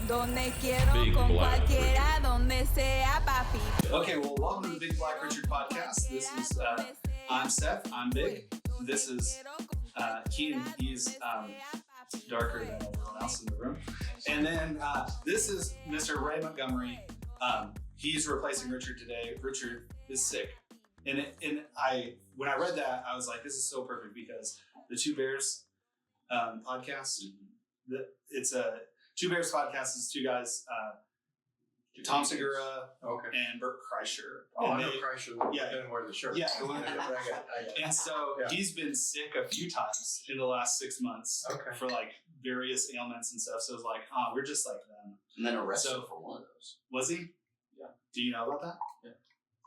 Donde quiero con cualquiera, donde sea, papi. Okay, well, welcome to the Big Black Richard podcast. This is, I'm Seth, I'm Big. This is Keenan, he's darker than everyone else in the room. And then this is Mr. Wrey Montgomery. He's replacing Richard today. Richard is sick. And when I read that, I was like, this is so perfect because the Two Bears podcast, it's a Two Bears podcast is two guys, Tom Segura and Bert Kreischer. Oh, I know Kreischer. Yeah. Didn't wear the shirt. Yeah. I got it. And so he's been sick a few times in the last 6 months for like various ailments and stuff. So it's like, we're just like them. And then arrested for one of those. Was he? Yeah. Do you know about that? Yeah.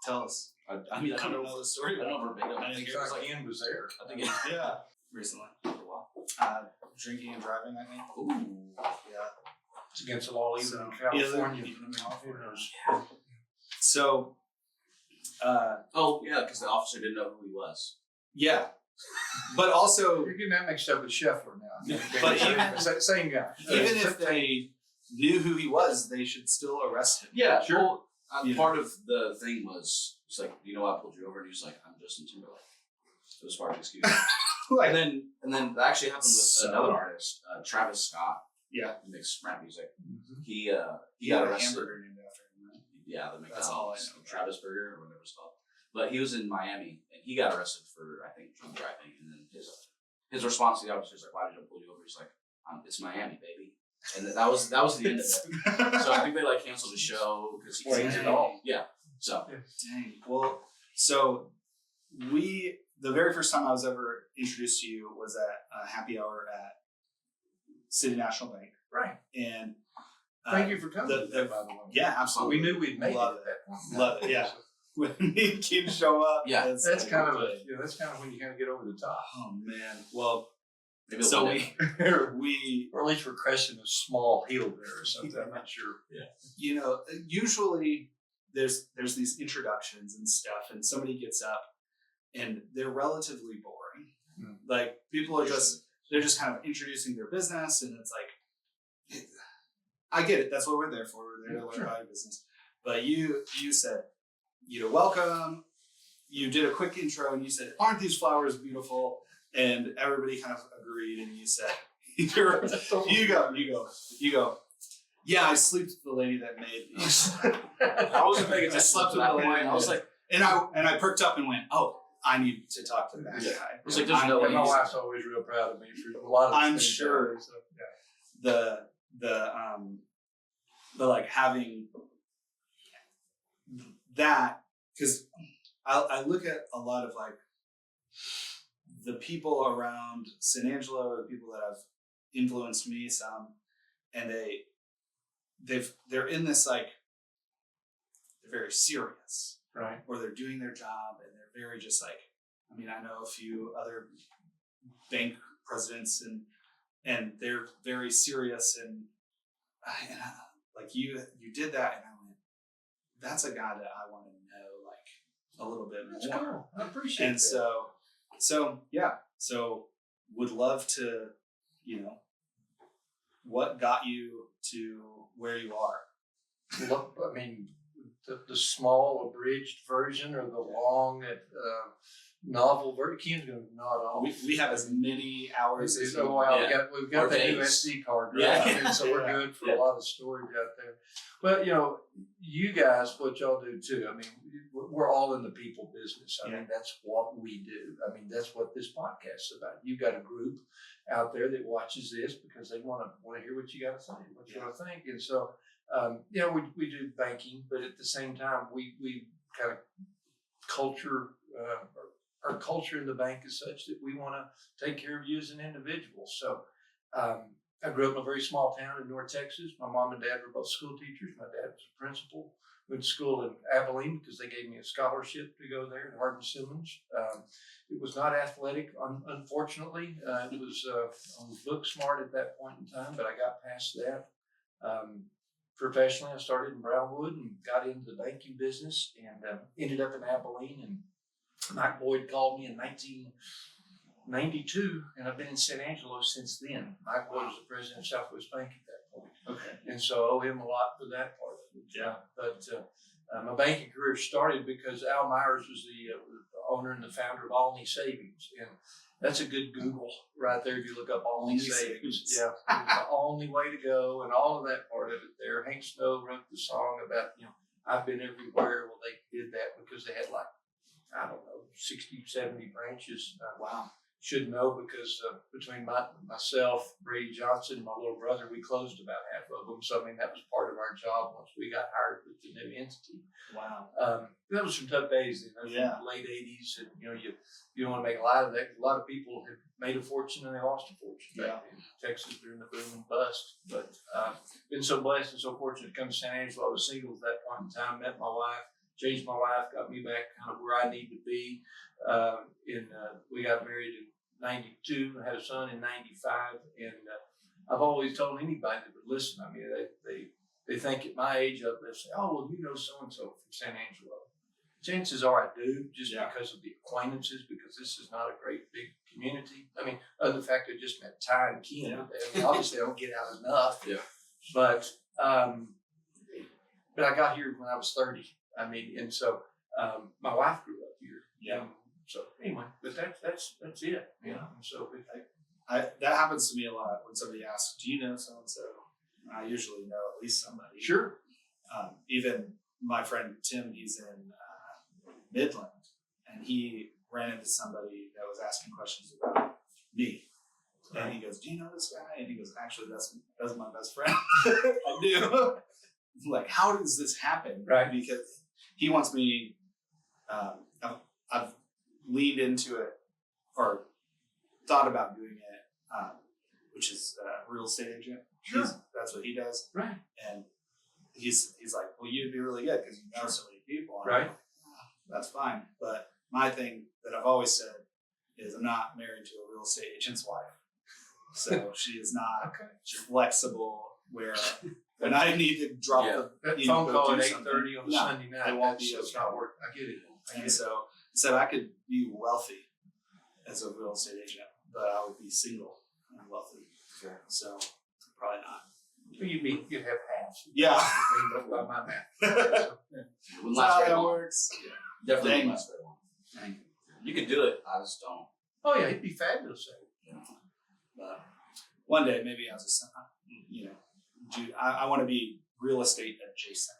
Tell us. I mean, I don't know the story. I don't know verbatim. I think Ian was there. I think yeah. Recently. For a while. Drinking and driving, I think. Ooh. Yeah. It's against the law even in California. So, because the officer didn't know who he was. Yeah. But also, You're getting that mixed up with Scheffler now. But even same guy. Even if they knew who he was, they should still arrest him. Yeah, sure. Well, part of the thing was, it's like, you know, I pulled you over, and he was like, I'm Justin Timberlake. It was hard to excuse me. Like, and then that actually happened with another artist, Travis Scott. Yeah, who makes rap music. Mm-hmm. He got got a arrested. hamburger named after him, right? Yeah, the McDonald's. That's all I know. Travis Burger or whatever it's called. But he was in Miami, and he got arrested for, I think, drunk driving. And then his response to the officer is like, "Why did I pull you over?" He's like, "It's Miami, baby." And that was the end of it. So I think they like canceled the show because he Explains it all. Yeah. So Dang. Well, so the very first time I was ever introduced to you was at a happy hour at City National Bank. Right. And thank you for coming. by the way. Yeah, absolutely. We knew we'd made Love it at that point. Love it. Yeah. When me and Kim show up, Yeah. That's like, kind of when you kind of get over the top. Oh man. Well, maybe so or at least we're cresting a small hill there or something. I'm not sure. Yeah. You know, usually there's these introductions and stuff, and somebody gets up, and they're relatively boring. Mm. Like people are they're just kind of introducing their business, and it's like, I get it. That's what we're there for. We're there to learn about your business. But you said, welcome. You did a quick intro, and you said, "Aren't these flowers beautiful?" And everybody kind of agreed, and you said, "You go." Yeah, I slept with the lady that made these. I wasn't paying attention. I slept to with that the lady. point. I was like, and I perked up and went, "Oh, I need to talk to that guy." I was like, "There's no way." My wife's always real proud of me for a lot of I'm things. sure. So, yeah. The like having that, because I look at a lot of like the people around San Angelo or the people that have influenced me some, and they're in this like, they're very serious, Right. or they're doing their job, and they're very just like, I mean, I know a few other bank presidents, and they're very serious, and like you did that, and I went, that's a guy that I want to know like a little bit That's more. cool. I appreciate And that. so would love to, what got you to where you are? Look, I mean, the small abridged version or the long novel version. Ken's going to nod off. We have as many hours as you We've got Or the days. USD card, right? Yeah. And so we're good for a lot of storage out there. But you guys, what y'all do too. I mean, we're all in the people business. I mean, that's what we do. I mean, that's what this podcast is about. You've got a group out there that watches this because they want to hear what you got to say, what you want to think, and so. We do banking, but at the same time, we kind of culture, our culture in the bank is such that we want to take care of you as an individual. So I grew up in a very small town in North Texas. My mom and dad were both school teachers. My dad was a principal. Went to school in Abilene because they gave me a scholarship to go there at Hardin Simmons. It was not athletic, unfortunately. It was I was book smart at that point in time, but I got past that. Professionally, I started in Brownwood and got into the banking business and ended up in Abilene. And Mike Boyd called me in 1992, and I've been in San Angelo since then. Mike Boyd was the president of Southwest Bank at that Okay. And so I owe him a lot for that part of it. Yeah. But my banking career started because Al Myers was the owner and the founder of Alney Savings. And that's a good Google right there if you look up Alney Savings. Yeah. It's the only way to go and all of that part of it there. Hank Snow wrote the song about, I've been everywhere. Well, they did that because they had like, I don't know, 60, 70 branches. Wow. Should know because between myself, Brady Johnson, and my little brother, we closed about half of them. So, I mean, that was part of our job once we got hired with the new entity. Wow. That was some tough days in the late 80s. And, you don't want to make a lot of that. A lot of people have made a fortune and they lost a fortune back in Texas during the boom and bust. But been so blessed and so fortunate to come to San Angelo. I was single at that point in time, met my wife, changed my life, got me back kind of where I need to be. We got married in 92, had a son in 95, and I've always told anybody that would listen, I mean, they think at my age, they'll say, oh, well, you know so-and-so from San Angelo. Chances are I do, just because of the acquaintances, because this is not a great big community. I mean, other than the fact I just met Ty and Ken. I mean, obviously I don't get out enough. Yeah. But I got here when I was 30. I mean, and so my wife grew up here. Yeah. So anyway, but that's it. And so that happens to me a lot when somebody asks, "Do you know so and so?" I usually know at least somebody. Sure. Even my friend Tim, he's in Midland, and he ran into somebody that was asking questions about me. Right. And he goes, "Do you know this guy?" And he goes, "Actually, that's my best friend." I do. Like, how does this happen? Right. Because he wants me. I've leaned into it or thought about doing it, which is a real estate agent. Sure. That's what he does. Right. And he's like, well, you'd be really good because you know so many people. And right. I'm like, that's fine. But my thing that I've always said is I'm not married to a real estate agent's wife. So she is not flexible where when I need to drop the phone call at 8:30 on Sunday night. It won't be that's not work. I get it. And so he said I could be wealthy as a real estate agent, but I would be single and wealthy. Sure. So probably not. Well, you'd have half. Yeah. By my math. That's how that works. Yeah. Definitely wouldn't last very long. You could do it. I just don't. Oh yeah, he'd be fabulous. But one day, maybe as I want to be real estate adjacent.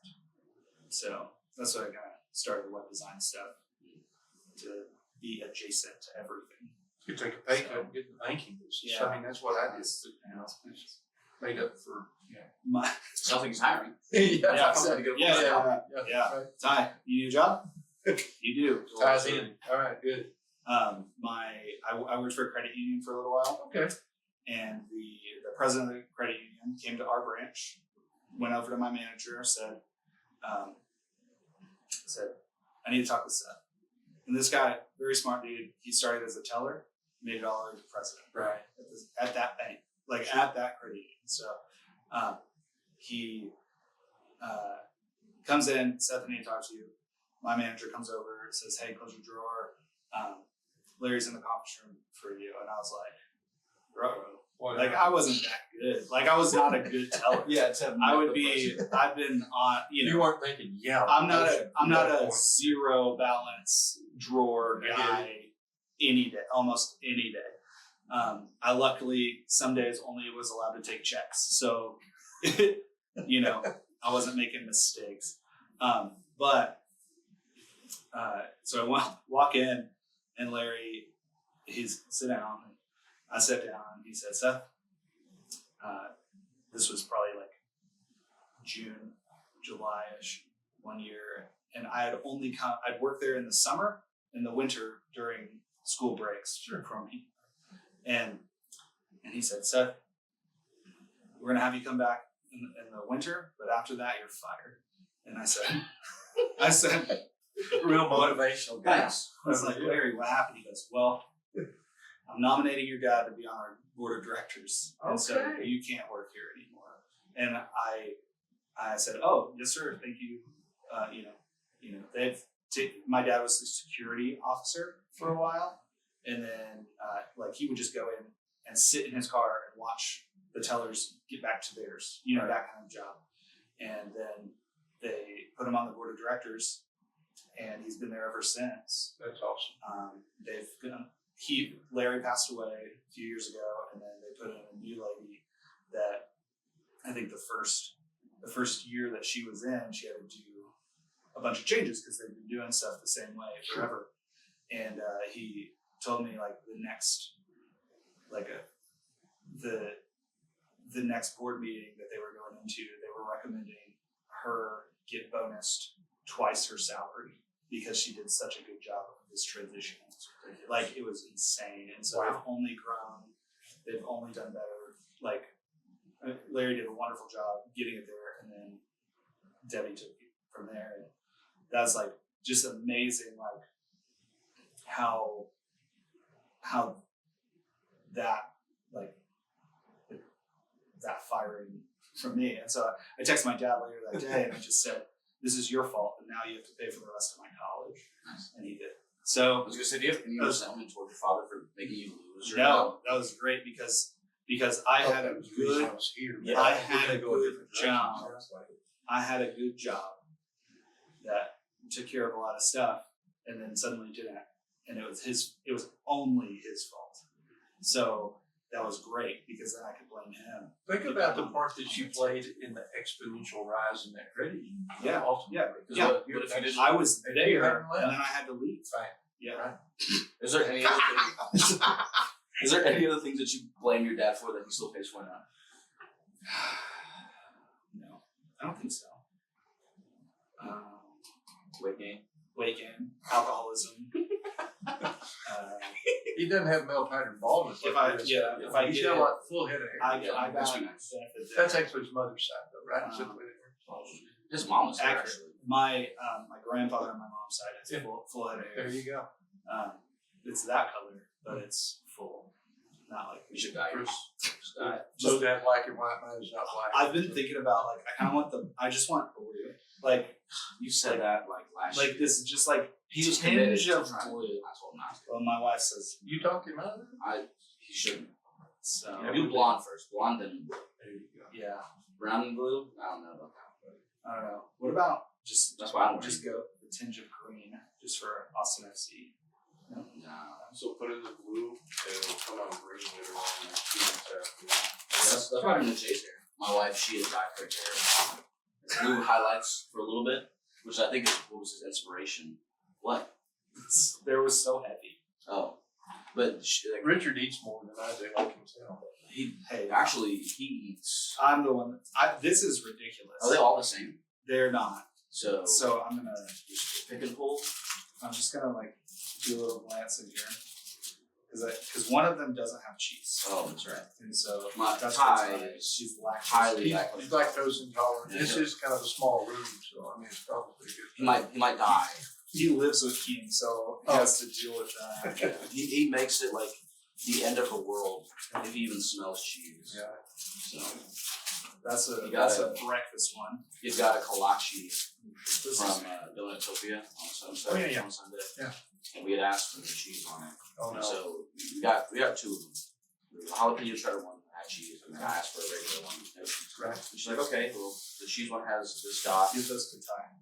So that's what I kind of started web design stuff to be adjacent to everything. You could take a pay cut and get in the banking business. Yeah. I mean, that's what I did. It's made up for my something's hiring. Yeah. Right. Ty, you need a job? You do. Ty's in. All right, good. I worked for a credit union for a little while. Okay. And the president of the credit union came to our branch, went over to my manager, said, I need to talk with Seth. And this guy, very smart dude, he started as a teller, made it all the way to president. Right. At that bank, at that credit union. So he comes in, Seth, I need to talk to you. My manager comes over, says, hey, close your drawer. Larry's in the conference room for you. And I was like, I wasn't that good. I was not a good teller. I've been on, You weren't thinking, I'm not a zero balance drawer guy almost any day. I luckily some days only was allowed to take checks. So, I wasn't making mistakes. So I walk in and Larry, he's sit down. I sat down and he said, Seth, this was probably June, July-ish one year. And I had I'd worked there in the summer, in the winter during school breaks from me. And he said, Seth, we're going to have you come back in the winter, but after that you're fired. And I said, real motivational guy. I was like, Larry, what happened? He goes, well, I'm nominating your dad to be on our board of directors. And so you can't work here anymore. And I said, oh, yes, sir. Thank you. My dad was the security officer for a while. And then he would just go in and sit in his car and watch the tellers get back to theirs, you know, that kind of job. And then they put him on the board of directors, and he's been there ever since. That's awesome. Larry passed away a few years ago, and then they put in a new lady that I think the first year that she was in, she had to do a bunch of changes because they've been doing stuff the same way forever. And he told me like the next board meeting that they were going into, they were recommending her get bonused twice her salary because she did such a good job of this transition. Like, it was insane. And so they've only grown. They've only done better. Like, Larry did a wonderful job getting it there, and then Debbie took it from there. And that's like just amazing, like how that that firing from me. And so I texted my dad later that day, and I just said, "This is your fault, and now you have to pay for the rest of my college." And he did. So I was gonna say, do you have any resentment toward your father for making you lose? No, that was great because I had a good job. I had a good job that took care of a lot of stuff, and then suddenly didn't, and it was only his fault. So that was great because then I could blame him. Think about the part that you played in the exponential rise in that credit union. Yeah, ultimately. yeah. But if you didn't, I was there, you hadn't left. and then I had to leave. Right. Yeah. Right. is there any other thing? Is there any other things that you blame your dad for that he still pays for now? No, I don't think so. Weight gain. Alcoholism. He doesn't have male pattern baldness. If like I this. get He's it, got like full head of hair. I got that's nice. benefit. That's actually his mother's side, though, right? Is that the way it works? His mom was there, Actually, actually. my grandfather on my mom's side has full head of hair. There you go. It's that color, but it's full, not like. You should dye yours. Just dye it. So that black and white, mine is not black. I've been thinking about like I just want blue. Like You said that like last year. like this is just like He was committed tinge to of trying. blue. I told him not to. Well, my wife says You talking about it? He shouldn't. so. Do blonde first. Blonde then blue. There you go. Yeah, Brown and blue? I don't know about that. I don't know. What about just That's why I don't just go the tinge of green just for Austin FC? Nah. So put in the blue and it'll come out green later on in the season. That's why I'm in the chase here. My wife, she has dyed her hair blue highlights for a little bit, which I think is what was his inspiration. What? There was so heavy. Oh. But Richard eats more than I do, like himself. he Hey, he eats. I'm the one. This is ridiculous. Are they all the same? They're not. So I'm gonna pick and pull. I'm just gonna like do a little glance in here because one of them doesn't have cheese. Oh, that's right. And so My that's Thai what's is she's lactose. highly He's lactose intolerant. Yeah. This is kind of a small room, so I mean, it's probably good. He might die. He lives with Keen, so he has to deal with that. He makes it like the end of the world if he even smells cheese. Yeah. So That's You a gotta- breakfast one. he's got a kolache This from is, Donutopia on Sunday. yeah. On Sunday. Yeah. And we had asked for the cheese on it. Oh And no. so we got two of them. The jalapeno cheddar one had cheese, and then I asked for a regular one. Right. And she's like, okay, well, the cheese one has this dot. gives us good time.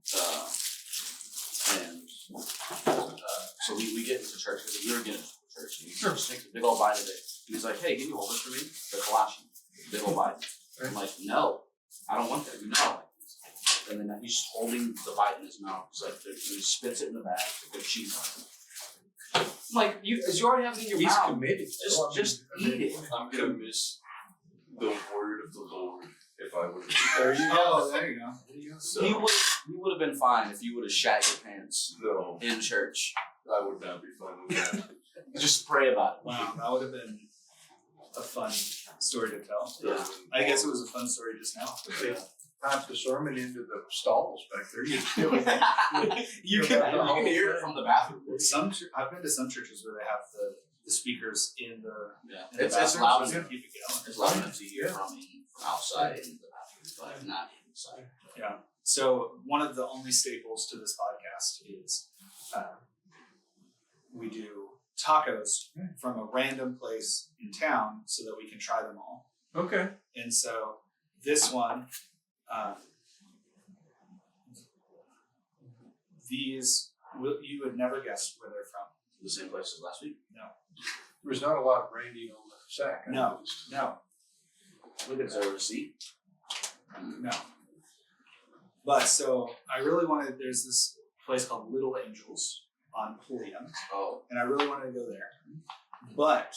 So we get into church because we were getting into church. And Sure. he takes a big old bite of it. And he's like, hey, can you hold this for me? The kolache. Big old bite. I'm like, no, I don't want that. You know I like these. And then he's just holding the bite in his mouth. He's like, he spits it in the bag to put cheese on it. I'm like, you already have it in your He's mouth. committed. Just eat it. I'm gonna miss the word of the Lord if I would There you go. There you go. So He would have been fine if you would have shat your pants no, in church. I would not be fine with that. Just pray about it. Wow, that would have been a fun story to tell. Yeah. I guess it was a fun story just now. Type the sermon into the stalls back there. You still You can- You can hear it from the bathroom. I've been to some churches where they have the speakers in the Yeah, in the it's bathrooms, loud so enough. you keep it going. It's loud enough to hear from outside in the bathroom, but not inside. Yeah. So one of the only staples to this podcast is we do tacos from a random place in town so that we can try them all. Okay. And so this one, these you would never guess where they're from. The same place as last week? There's not a lot of brandy on the sack. I No, noticed. no, Look at the receipt. no. But so I really wanted. There's this place called Little Angels on Pulliam, Oh, and I really wanted to go there, but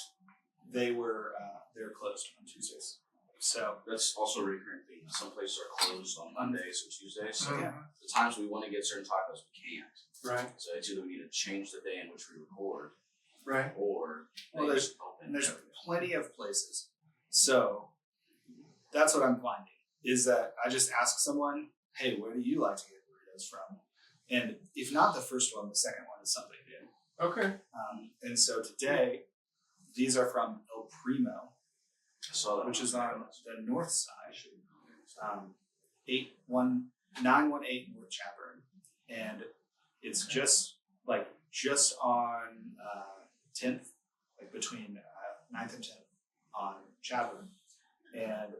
they were closed on Tuesdays. So that's also a recurring thing. Some places are closed on Mondays or Tuesdays. So yeah, the times we want to get certain tacos, we can't. Right. So it's either we need to change the day in which we record, Right. or Well, they there's- just open. and there's every day. plenty of places. So that's what I'm finding is that I just ask someone, "Hey, where do you like to get burritos from?" And if not the first one, the second one is something new. Okay. And so today, these are from El Primo, I saw that, which is on the north side, 918 North Chapman, and it's just on 10th, like between 9th and 10th on Chapman, and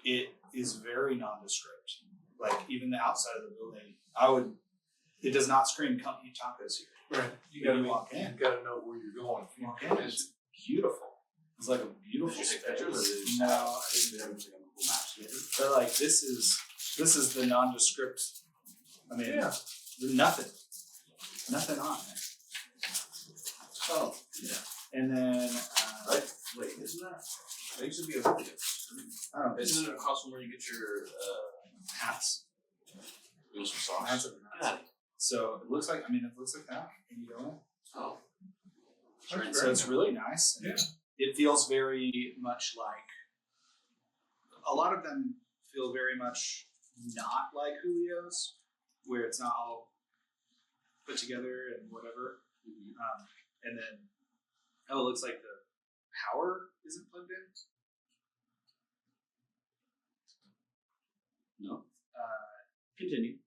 it is very nondescript. Like even the outside of the building, it does not scream "come eat tacos here." Right. You When gotta you walk in. You gotta know where you're going. You walk in, it's beautiful. It's like a beautiful Did you take space. pictures or did you just No, have- I didn't do Did everything. everything on Google Maps together? But like this is the nondescript. I mean, Yeah. there's nothing on there. Oh, yeah. And then Right. Wait, isn't that? That used to be a video. I don't know, Isn't it across from where you get your hats. you want some sauce? Hats are Get nuts. out of here. So it looks like that when you go in. Oh. That's So very it's nice. really nice. And Yeah. It feels very much like a lot of them feel very much not like Julio's, where it's not all put together and whatever. And then it looks like the power isn't plugged in. No. Continue.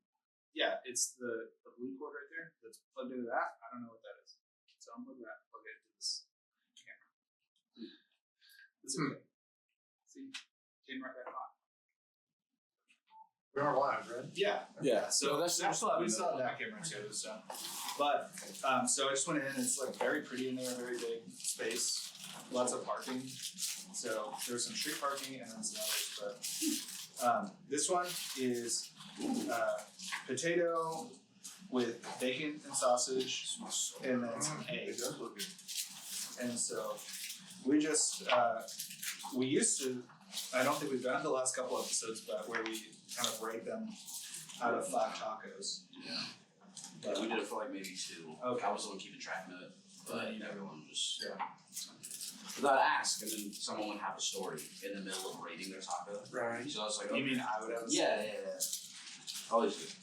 Yeah, it's the blue cord right there that's plugged into that. I don't know what that is. So I'm going to plug it into this camera. It's okay. See, came right back on. We are live, right? Yeah. Yeah. So that's we still have that camera too. So, but so I just went in. It's like very pretty in there, very big space, lots of parking. So there's some street parking and then some others. But this one is potato with bacon and sausage, and then some It eggs. does look good. And so we just we used to. I don't think we've done it the last couple episodes, but where we kind of rate them out of 5 tacos. Yeah. Yeah, we did it for like maybe 2. Okay. I was the one keeping track of it, but everyone just Yeah. without ask, and then someone would have a story in the middle of rating their taco. Right. So I was like, You okay. mean I would have? Yeah. Always good.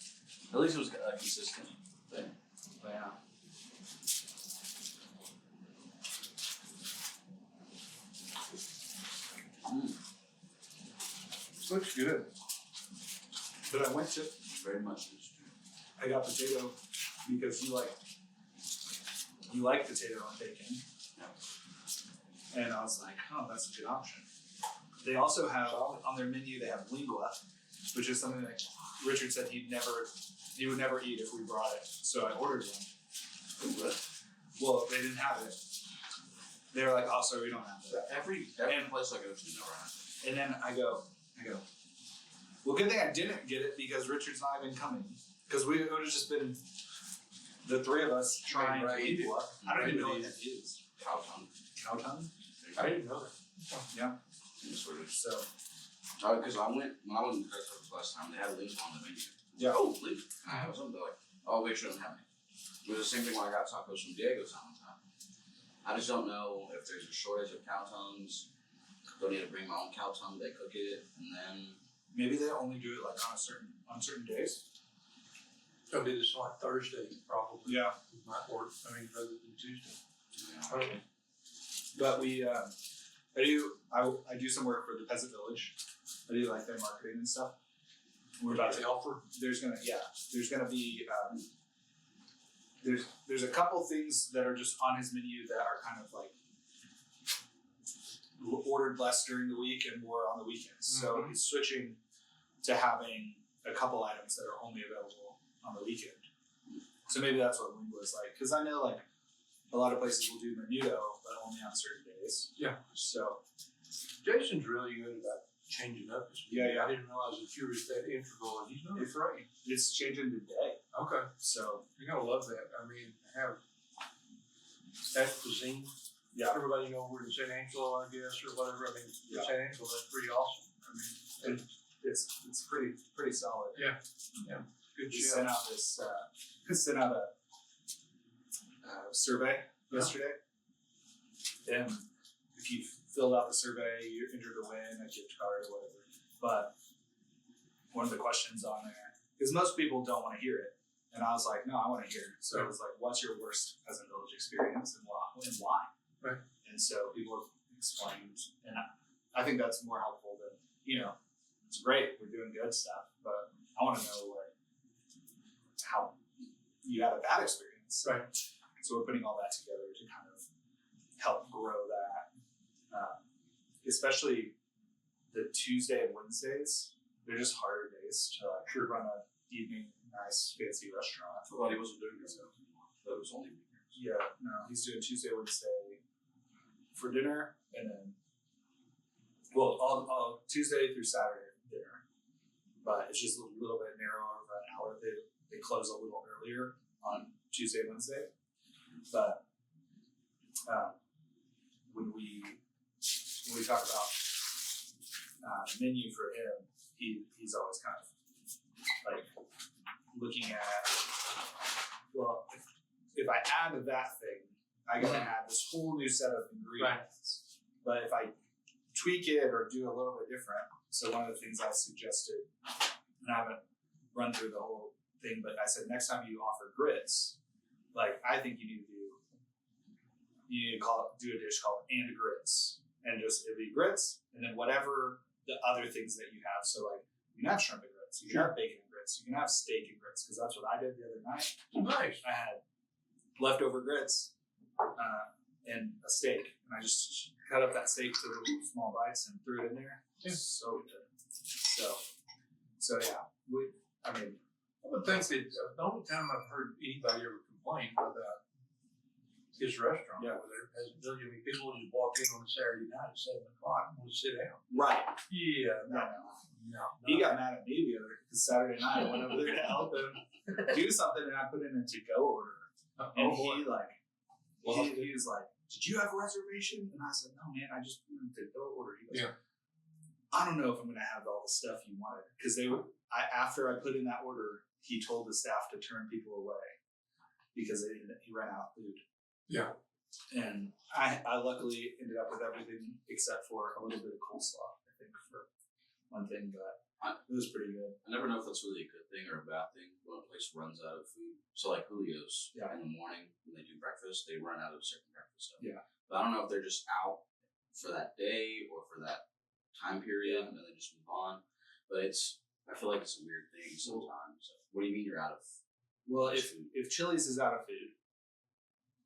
At least it was a consistent thing. Yeah. Looks good. But I went to. Very much is I got potato because you like potato and bacon. And I was like, oh, that's a good option. They also have on their menu they have lingua, which is something that Richard said he would never eat if we brought it. So I ordered one. Well, they didn't have it. They were like, oh, sorry, we don't have it. Every place I go to never has it. And then I go, well, good thing I didn't get it because Richard's not even coming. Because it would have just been the 3 of us trying Right. to eat what. I don't even know what Right. that is. Cow tongue. Cow tongue? I didn't know that. Yeah. That's what it is. So, Because when I went to Craigslist last time, they had links on the menu. yeah. Oh, link. I was up there like, oh, we shouldn't have it. It was the same thing when I got tacos from Diego's one time. I just don't know if there's a shortage of cow tongues. Don't need to bring my own cow tongue. They cook it, and then Maybe they only do it like on certain days. Gonna be this like Thursday, probably. Yeah. It might work. I mean, rather than Tuesday. yeah. Okay. But I do some work for the Peasant Village. I do like their marketing and stuff. We're about to offer. there's gonna be there's a couple things that are just on his menu that are kind of like ordered less during the week and more on the weekends. So Mhm. he's switching to having a couple items that are only available on the weekend. So maybe that's what Lingua is like. Because I know like a lot of places will do menudo, but only on certain days. Yeah. So Jason's really good about changing up his Yeah, yeah. I didn't realize that you were that integral, and he's not afraid. it's changing today. Okay. So You're gonna love that. I mean, have that cuisine. Yeah. Everybody know we're in San Angelo, I guess, or whatever. I mean, Yeah. San Angelo, that's pretty awesome. I mean, it's pretty solid. good We chef. sent out a survey yesterday, and if you filled out the survey, you entered to win a gift card or whatever. But one of the questions on there, because most people don't want to hear it, and I was like, no, I want to hear it. So it was like, what's your worst Peasant Village experience and why? Right. And so people have explained, and I think that's more helpful than it's great, we're doing good stuff, but I want to know like how you had a bad experience. Right. So we're putting all that together to kind of help grow that, especially the Tuesday and Wednesdays. They're just harder days to like run a evening nice fancy restaurant. I thought he wasn't doing this. That was only weekends. Yeah, no, he's doing Tuesday, Wednesday for dinner, and then all Tuesday through Saturday for dinner. But it's just a little bit narrower of an hour. They close a little earlier on Tuesday, Wednesday. But when we talk about menu for him, he's always kind of like looking at, well, if I add that thing, I gotta add this whole new set of ingredients. Right. But if I tweak it or do a little bit different, so one of the things I suggested, and I haven't run through the whole thing, but I said next time you offer grits, like I think you need to do a dish called and grits, and just it'll be grits, and then whatever the other things that you have. So like you can have shrimp and grits, you can have bacon and grits, you can have steak and grits, because that's what I did the other night. Nice. I had leftover grits and a steak, and I just cut up that steak to little small bites and threw it in there. Yeah. So good. So yeah, I would think that the only time I've heard anybody ever complain about his restaurant over there has a million people just walk in on a Saturday night at 7 o'clock and want to sit down. right. Yeah, no. He got mad at me the other because Saturday night I went over there to help him do something, and I put in a to-go order, and he was like, "Did you have a reservation?" And I said, "No, man, I just put in a to-go order." He goes, "I don't know if I'm gonna have all the stuff you wanted," because after I put in that order, he told the staff to turn people away because he ran out of food. Yeah. And I luckily ended up with everything except for a little bit of coleslaw, I think, for one thing, but it was pretty good. I never know if that's really a good thing or a bad thing when a place runs out of food. So like Julio's in the morning when they do breakfast, they run out of certain breakfast stuff. Yeah. But I don't know if they're just out for that day or for that time period and then they just move on. But I feel like it's a weird thing sometimes. What do you mean you're out of Well, if Chili's is out of food,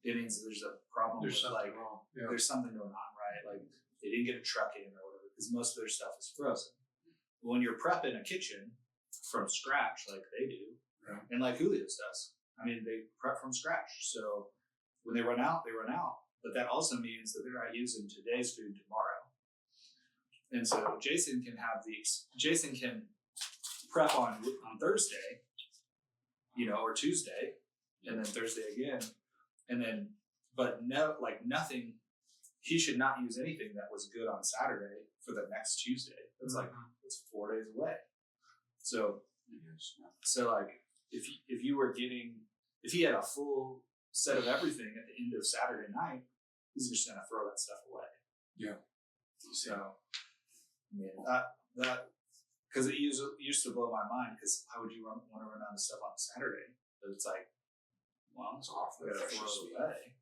it means there's a problem. There's something like wrong. Yeah. there's something going on, right? Like they didn't get a truck in or whatever, because most of their stuff is frozen. But when you're prepping a kitchen from scratch, like they do, and like Julio's does, I mean, they prep from scratch. So when they run out, they run out. But that also means that they're not using today's food tomorrow. And so Jason can prep on Thursday, or Tuesday, and then Thursday again. And then, but nothing, he should not use anything that was good on Saturday for the next Tuesday. It's it's 4 days away. So like if he had a full set of everything at the end of Saturday night, he's just gonna throw that stuff away. Yeah. So, that because it used to blow my mind, because how would you want to run out of stuff on Saturday? But it's like, well, it's off. We gotta throw it away.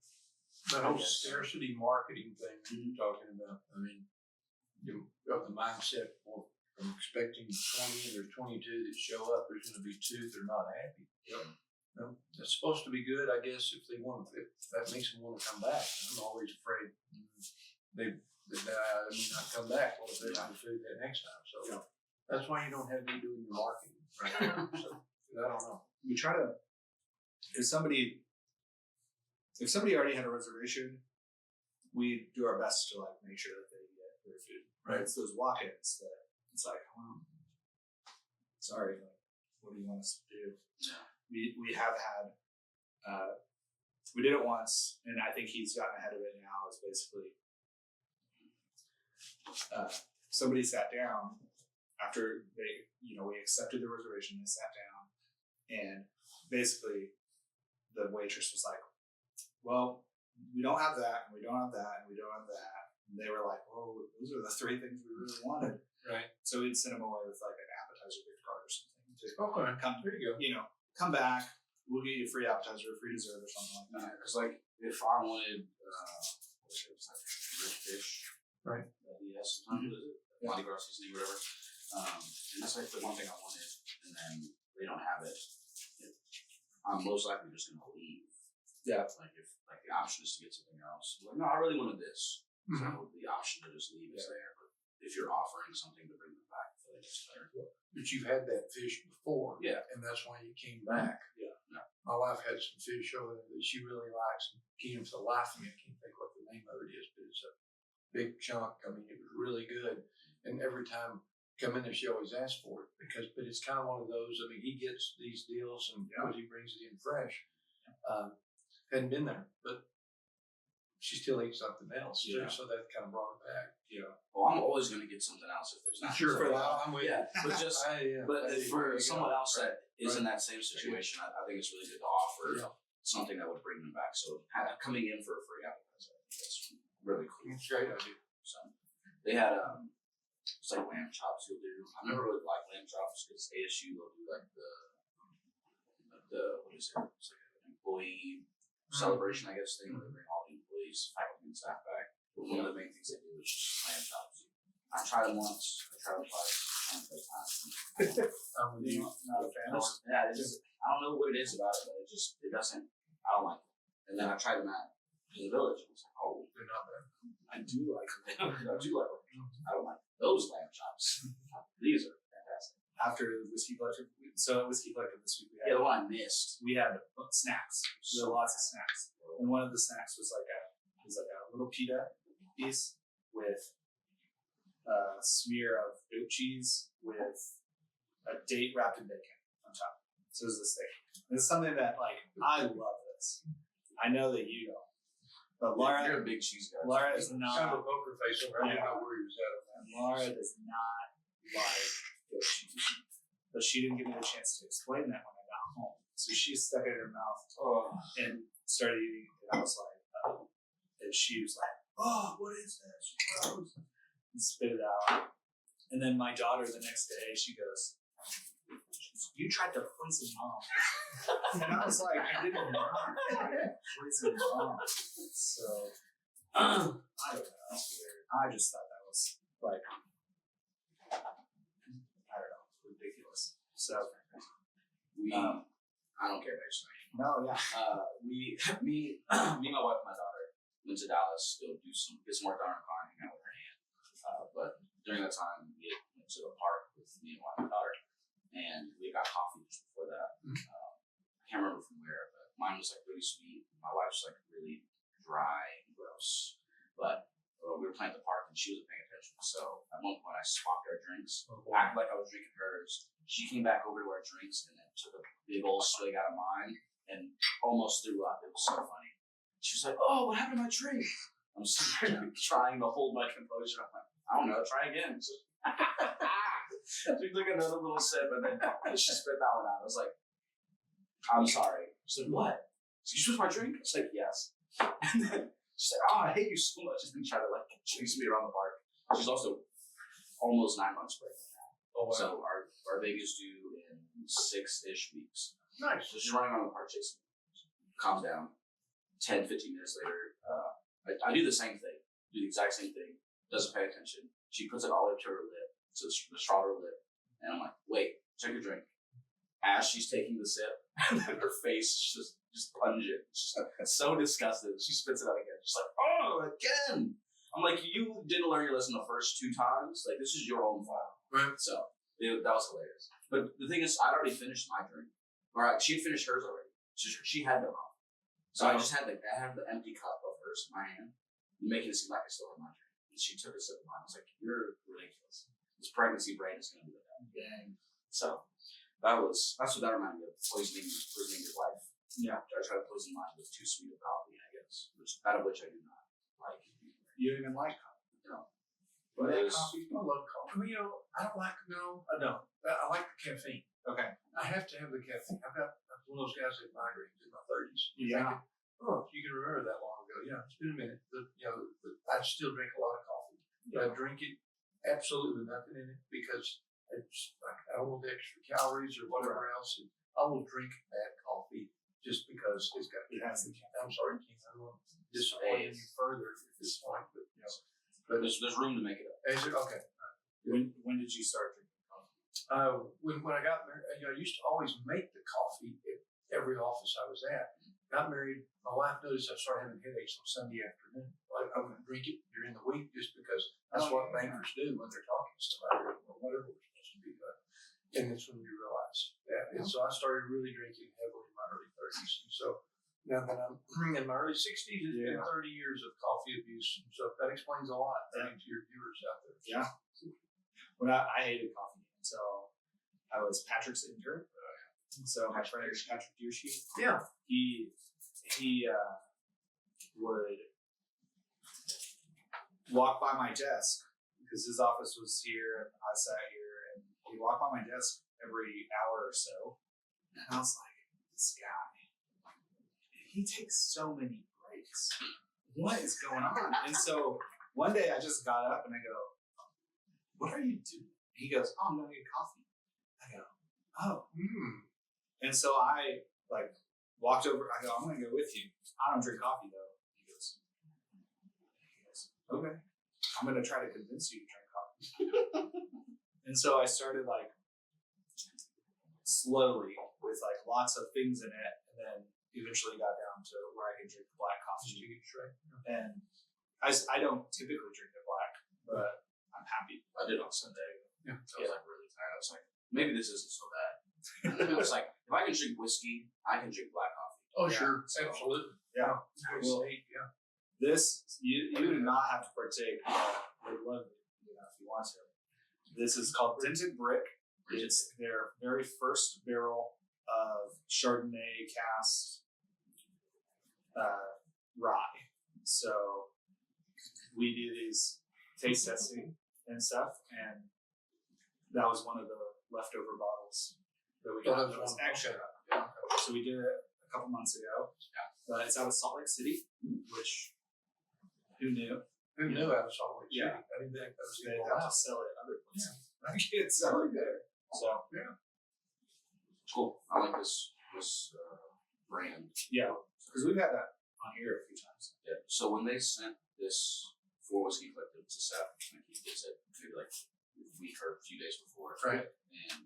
That whole scarcity marketing thing you're talking about. I mean, you have the mindset of expecting 20 or 22 that show up. There's going to be 2 that are not happy. Yep. No, that's supposed to be good, I guess, if that makes them want to come back. I'm always afraid they that I may not come back. Well, if there's any food that next time. So that's why you don't have me doing your marketing. Right? So, I don't know. We try to, if somebody already had a reservation, we do our best to like make sure that they get their food. Right. It's those walk-ins that it's like, sorry, like, what do you want us to do? We have had, we did it once, and I think he's gotten ahead of it now. Is basically somebody sat down after they, we accepted the reservation. They sat down, and basically the waitress was like, well, we don't have that, and we don't have that, and we don't have that. And they were like, well, those are the three things we really wanted. Right. So we'd send them away with like an appetizer gift card or something. To Okay. there you go. Come back. We'll get you a free appetizer, a free dessert, or something like that. Yeah, because like if I wanted, what was it, like rich fish, right? That he has sometimes, Mardi Gras seasoning, whatever. And that's like the one thing I wanted, and then they don't have it. I'm most likely just gonna leave. Yeah. Like if the option is to get something else, like no, I really wanted this. So the option to just leave is there. But if you're offering something to bring them back, I feel like it's better. But you've had that fish before, and that's why you came back. Yeah. My wife had some fish over there that she really likes. Keenan, for the life of me, I can't think what the name of it is, but it's a big chunk. I mean, it was really good. And every time I come in there, she always asks for it but it's kind of one of those. I mean, he gets these deals and he brings it in fresh. Hadn't been there, but she still eats something else too, so that kind of brought it back. Yeah. Well, I'm always going to get something else if there's not. Sure, something I'm with you. But just, for someone else that is in Right. that same situation, I think it's really good to offer something that would bring them back. So coming in for a free appetizer, I think that's really cool. It's a great idea. So they had it's like lamb chops you'll do. I've never really liked lamb chops because ASU will do like the what is it? It's like an employee celebration, I guess, thing where they bring all the employees, faculty, and staff back. But one of the main things they do is just lamb chops. I tried them once, I tried them twice, I tried them times. Not a fan. Yeah, I don't know what it is about it, but it doesn't. I don't like it. And then I tried them in the village, and I was like, oh, They're not bad. I do like them. I do like lamb chops. I don't like those lamb chops. These are fantastic. After Whiskey Collective, so at Whiskey Collective this week, Yeah, the one I missed. we had snacks. There were lots of snacks, and one of the snacks was like a little pita piece with a smear of goat cheese with a date wrapped in bacon on top. So it was this thing. This is something that I love this. I know that you don't, but Laura, You're a big cheese guy. Laura is Kind not. of a poker face over. I didn't know where he was at on that. Laura does not like goat cheese, but she didn't give me the chance to explain that when I got home. So she stuck it in her mouth and started eating it. And I was like, and she was like, "Oh, what is this?" Gross. And spit it out. And then my daughter the next day, she goes, "You tried to poison Mom." And I was like, "I didn't know. Poison Mom." So I don't know. That's weird. I just thought that was I don't know, ridiculous. So I don't care about your story. no, yeah. Me, my wife, and my daughter went to Dallas to go get some work on her car and hang out with her aunt. But during that time, we went to a park with me and my wife and daughter, and we got coffee just before that. I can't remember from where, but mine was like really sweet. My wife's like really dry and gross. But we were playing at the park and she wasn't paying attention. So at one point I swapped our drinks, acted like I was drinking hers. She came back over to our drinks and then took a big old swig out of mine and almost threw up. It was so funny. She was like, "Oh, what happened to my drink?" I'm sitting there trying to hold my composure. I'm like, "I don't know, try again." So she took another little sip and then she spit that one out. I was like, "I'm sorry." She said, "What? Did you switch my drink?" I was like, "Yes." And then she's like, "Oh, I hate you so much." And then tried to chase me around the park. She's also almost 9 months pregnant now. Oh, wow. So our baby's due in 6-ish weeks. Nice. So she's running around the park chasing me. Calms down. 10, 15 minutes later, I do the same thing. Do the exact same thing. Doesn't pay attention. She puts it all up to her lip, to the straw of her lip. And I'm like, "Wait, check your drink." As she's taking the sip, and then her face just pungent. It's just so disgusted. She spits it out again. She's like, "Oh, again." I'm like, you didn't learn your lesson the first 2 times. Like, this is your own fault. Right. So that was hilarious. But the thing is, I'd already finished my drink. All right, she'd finished hers already. She had no coffee. So I just had the empty cup of hers in my hand, making it seem like I still had my drink. And she took a sip of mine. I was like, "You're ridiculous. This pregnancy brain is going to be like that." Dang. So that's what that reminded me of. Poisoning your life. Yeah. I try to poison mine with too sweet of coffee, I guess. Out of which I do not like. You don't even like coffee. No. But But coffee? I love coffee. Well, I don't like, I don't. I like the caffeine. Okay. I have to have the caffeine. I'm one of those guys that had migraines in my 30s. Yeah. You can remember that long ago. Yeah, it's been a minute. I still drink a lot of coffee. But I drink it absolutely nothing in it because it's like I don't want the extra calories or whatever else. And I will drink bad coffee just because it's got. It has the I'm sorry, Keith. I don't want to disappoint you further at this point, but But there's room to make it up. is it okay? When did you start drinking coffee? When I got married, I used to always make the coffee at every office I was at. Got married, my wife noticed I started having headaches on Sunday afternoon. I wouldn't drink it during the week just because that's what bankers do when they're talking to somebody or whatever we're supposed to be doing. And that's when we realized that. And so I started really drinking heavily in my early 30s. And so now that I'm in my early 60s, it's been 30 years of coffee abuse. And so that explains a lot, I think, to your viewers out there. Yeah. When I hated coffee until I was Patrick's intern. So my friend Patrick Dursky, Yeah. he would walk by my desk because his office was here and I sat here, and he'd walk by my desk every hour or so, and I was like, this guy, he takes so many breaks. What is going on? And so one day I just got up and I go, what are you doing? He goes, oh, I'm going to get coffee. I go, oh. And so I walked over. I go, I'm going to go with you. I don't drink coffee though. He goes, okay. I'm going to try to convince you to drink coffee. And so I started slowly with lots of things in it, and then eventually got down to where I could drink black coffee. And I don't typically drink it black, but I'm happy. I did on Sunday. Yeah. I was really tired. I was like, maybe this isn't so bad. And then I was like, if I can drink whiskey, I can drink black coffee. Oh, Yeah. sure. So, Absolutely. Yeah. Well, This you do not have to partake. Would love it, if you want to. This is called Dented Brick. It's their very first barrel of Chardonnay cast rye. So we do these taste testing and stuff, and that was one of the leftover bottles that we got. That was extra. Yeah. So we did it a couple months ago. But it's out of Salt Lake City, which who knew? Who knew out of Salt Lake City? Yeah. I didn't think that was They even have allowed. to sell it other places. I can't sell it there. So cool. I like this brand. yeah, because we've had that on here a few times. Yeah. So when they sent this 4 Whiskey Collective to Seth, like he did it maybe a week or a few days before. Right. And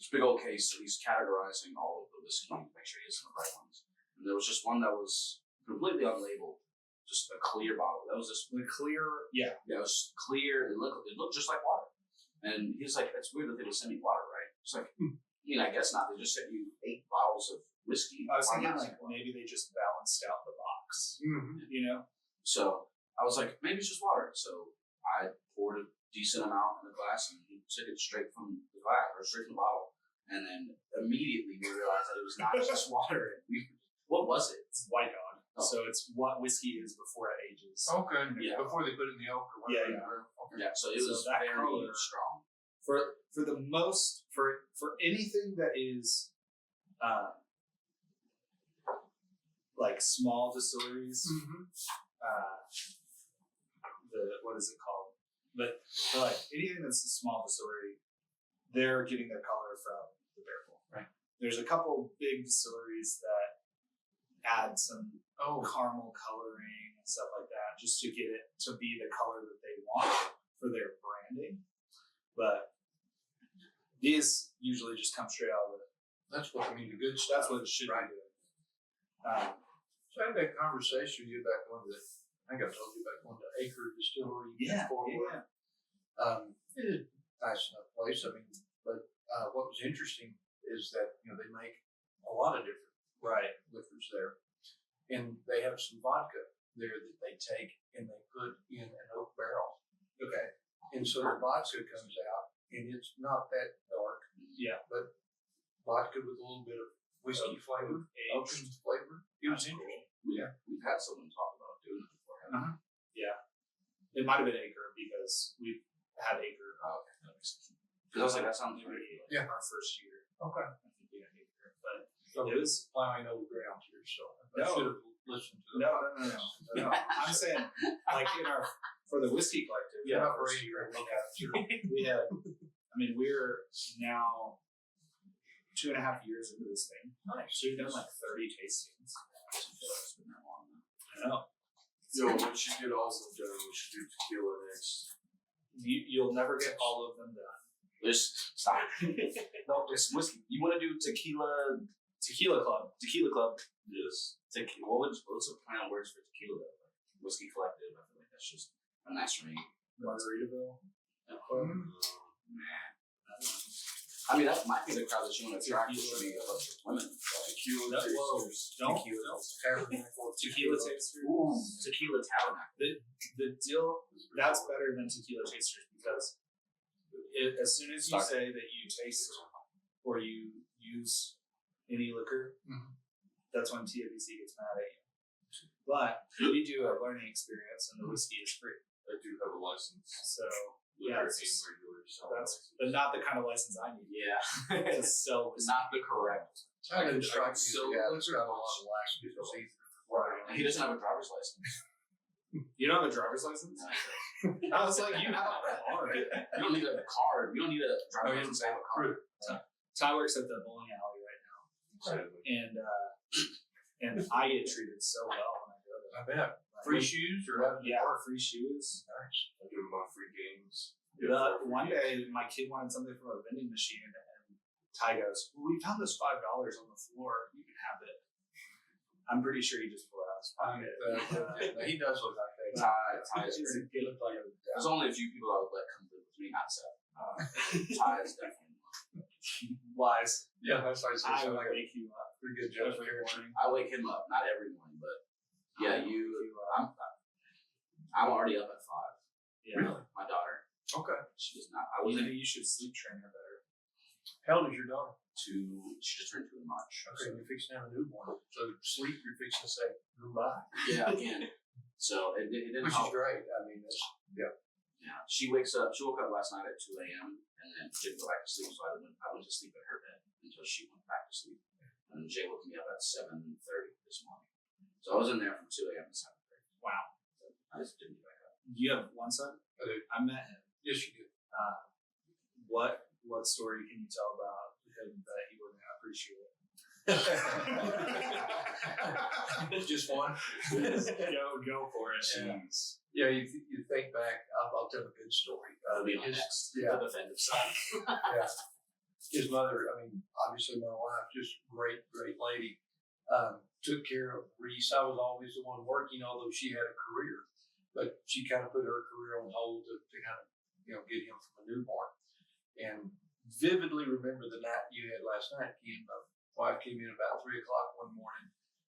this big old case, so he's categorizing all of the whiskey to make sure he gets the right ones. And there was just one that was completely unlabeled, just a clear bottle. That was just clear. Yeah, it was clear. It looked just like water. And he's like, "It's weird that they just sent me water, right?" It's like, I guess not. They just sent you 8 bottles of whiskey. I was Why thinking not? maybe they just balanced out the box. Mm-hmm. So I was like, maybe it's just water. So I poured a decent amount in the glass, and he took it straight from the glass or straight from the bottle. And then immediately we realized that it was not just water. What was it? It's White Dog. Oh. So it's what whiskey is before it ages. Okay. Yeah. Before they put it in the oak or whatever. Yeah. Yeah, so it was that very color- strong. For the most for anything that is small distilleries, what is it called? But for anything that's a small distillery, they're getting their color from the barrel. Right. There's a couple big distilleries that add some caramel coloring and stuff like that, just to get it to be the color that they want for their branding. But these usually just come straight out of it. That's what the good stuff. That's what it should be doing. So I had that conversation with you about going to think I told you about going to Acre Distillery. Yeah. It is a nice enough place. I mean, but what was interesting is that they make a lot of different liquors there, and they have some vodka there that they take and they put in an oak barrel. Okay. And so the vodka comes out, and it's not that dark. Yeah. But vodka with a little bit of whiskey flavor, oaken flavor. It was interesting. We've had someone talk about doing it before. Uh-huh. Yeah. It might have been Acre because we've had Acre. Oh, okay. That makes sense. Because I was like, that sounds really Yeah. Our first year. Okay. I think we had Acre. But So it was. plowing over ground here, so I No. should have listened to No. I'm saying, like, for the whiskey collective. Yeah, our first year, we had, we're now 2.5 years into this thing. Nice. So we've done like 30 tastings. it's been that long now. I know. So once you get all of them done, we should do tequila next. You'll never get all of them done. Just stop. No, it's whiskey. You want to do tequila? Tequila Club. Yes. What's the play on words for tequila? Like whiskey collective. I feel like that's just a nice ring. Margaritaville. I mean, that might be the crowd that you want to attract. Should be a bunch of women. Tequila tasters. Tequila tasters. Ooh, tequila tabernacle. The deal, that's better than tequila tasters because as soon as you say that you taste or you use any liquor, that's when TABC gets mad at you. But we do a learning experience and the whiskey is free. I do have a license. So, Liquor it's and just- regular but not the kind of license I need Yeah. to sell whiskey. Not the correct. I didn't strike me as So a guy that's got a lot liquor of lax because He doesn't have a driver's license. You don't have a driver's license? I was like, you have a car. You don't need a card. You don't need a driver's license to have a car. Ty works at the bowling alley right now, and I get treated so well when I go there. I bet. Free shoes or having free shoes. Nice. I give them my free games. One day, my kid wanted something from a vending machine, and Ty goes, "Well, we found this $5 on the floor. You can have it." I'm pretty sure he just pulled out his pocket. He does look like that. Ty is great. He looked like a There's only a few people I would let come live with me, not Seth. Ty is definitely one. Lies. Yeah, that's like I something would like a wake you up pretty good every judgment. morning. I wake him up, not every morning, but yeah, I'm already up at 5. Yeah. Really? My daughter, Okay. she does not. I Well, wasn't you should sleep train her better. How old is your daughter? She just turned 2 in March. Okay, you're fixing to have a newborn. So sleep, you're fixing to say goodbye. Yeah, again. So it didn't Which help. is great. I mean, it's, Yeah, she woke up last night at 2 a.m. and then didn't go back to sleep, so I went to sleep at her bed until she went back to sleep. And Jay woke me up at 7:30 this morning. So I was in there from 2 a.m. to 7:30. Wow. I just didn't get back up. You have one son? I do. I met him. yes, you do. What story can you tell about him that he wouldn't appreciate? Just one. Go for it. Jeez. Yeah, you think back. I'll tell a good story. That'll be on his, next. Yeah. The defensive side. Yeah. His mother, I mean, obviously my wife, just great lady, took care of Reese. I was always the one working, although she had a career, but she kind of put her career on hold to kind of, get him from a newborn. And vividly remember the night you had last night. My wife came in about 3 o'clock one morning,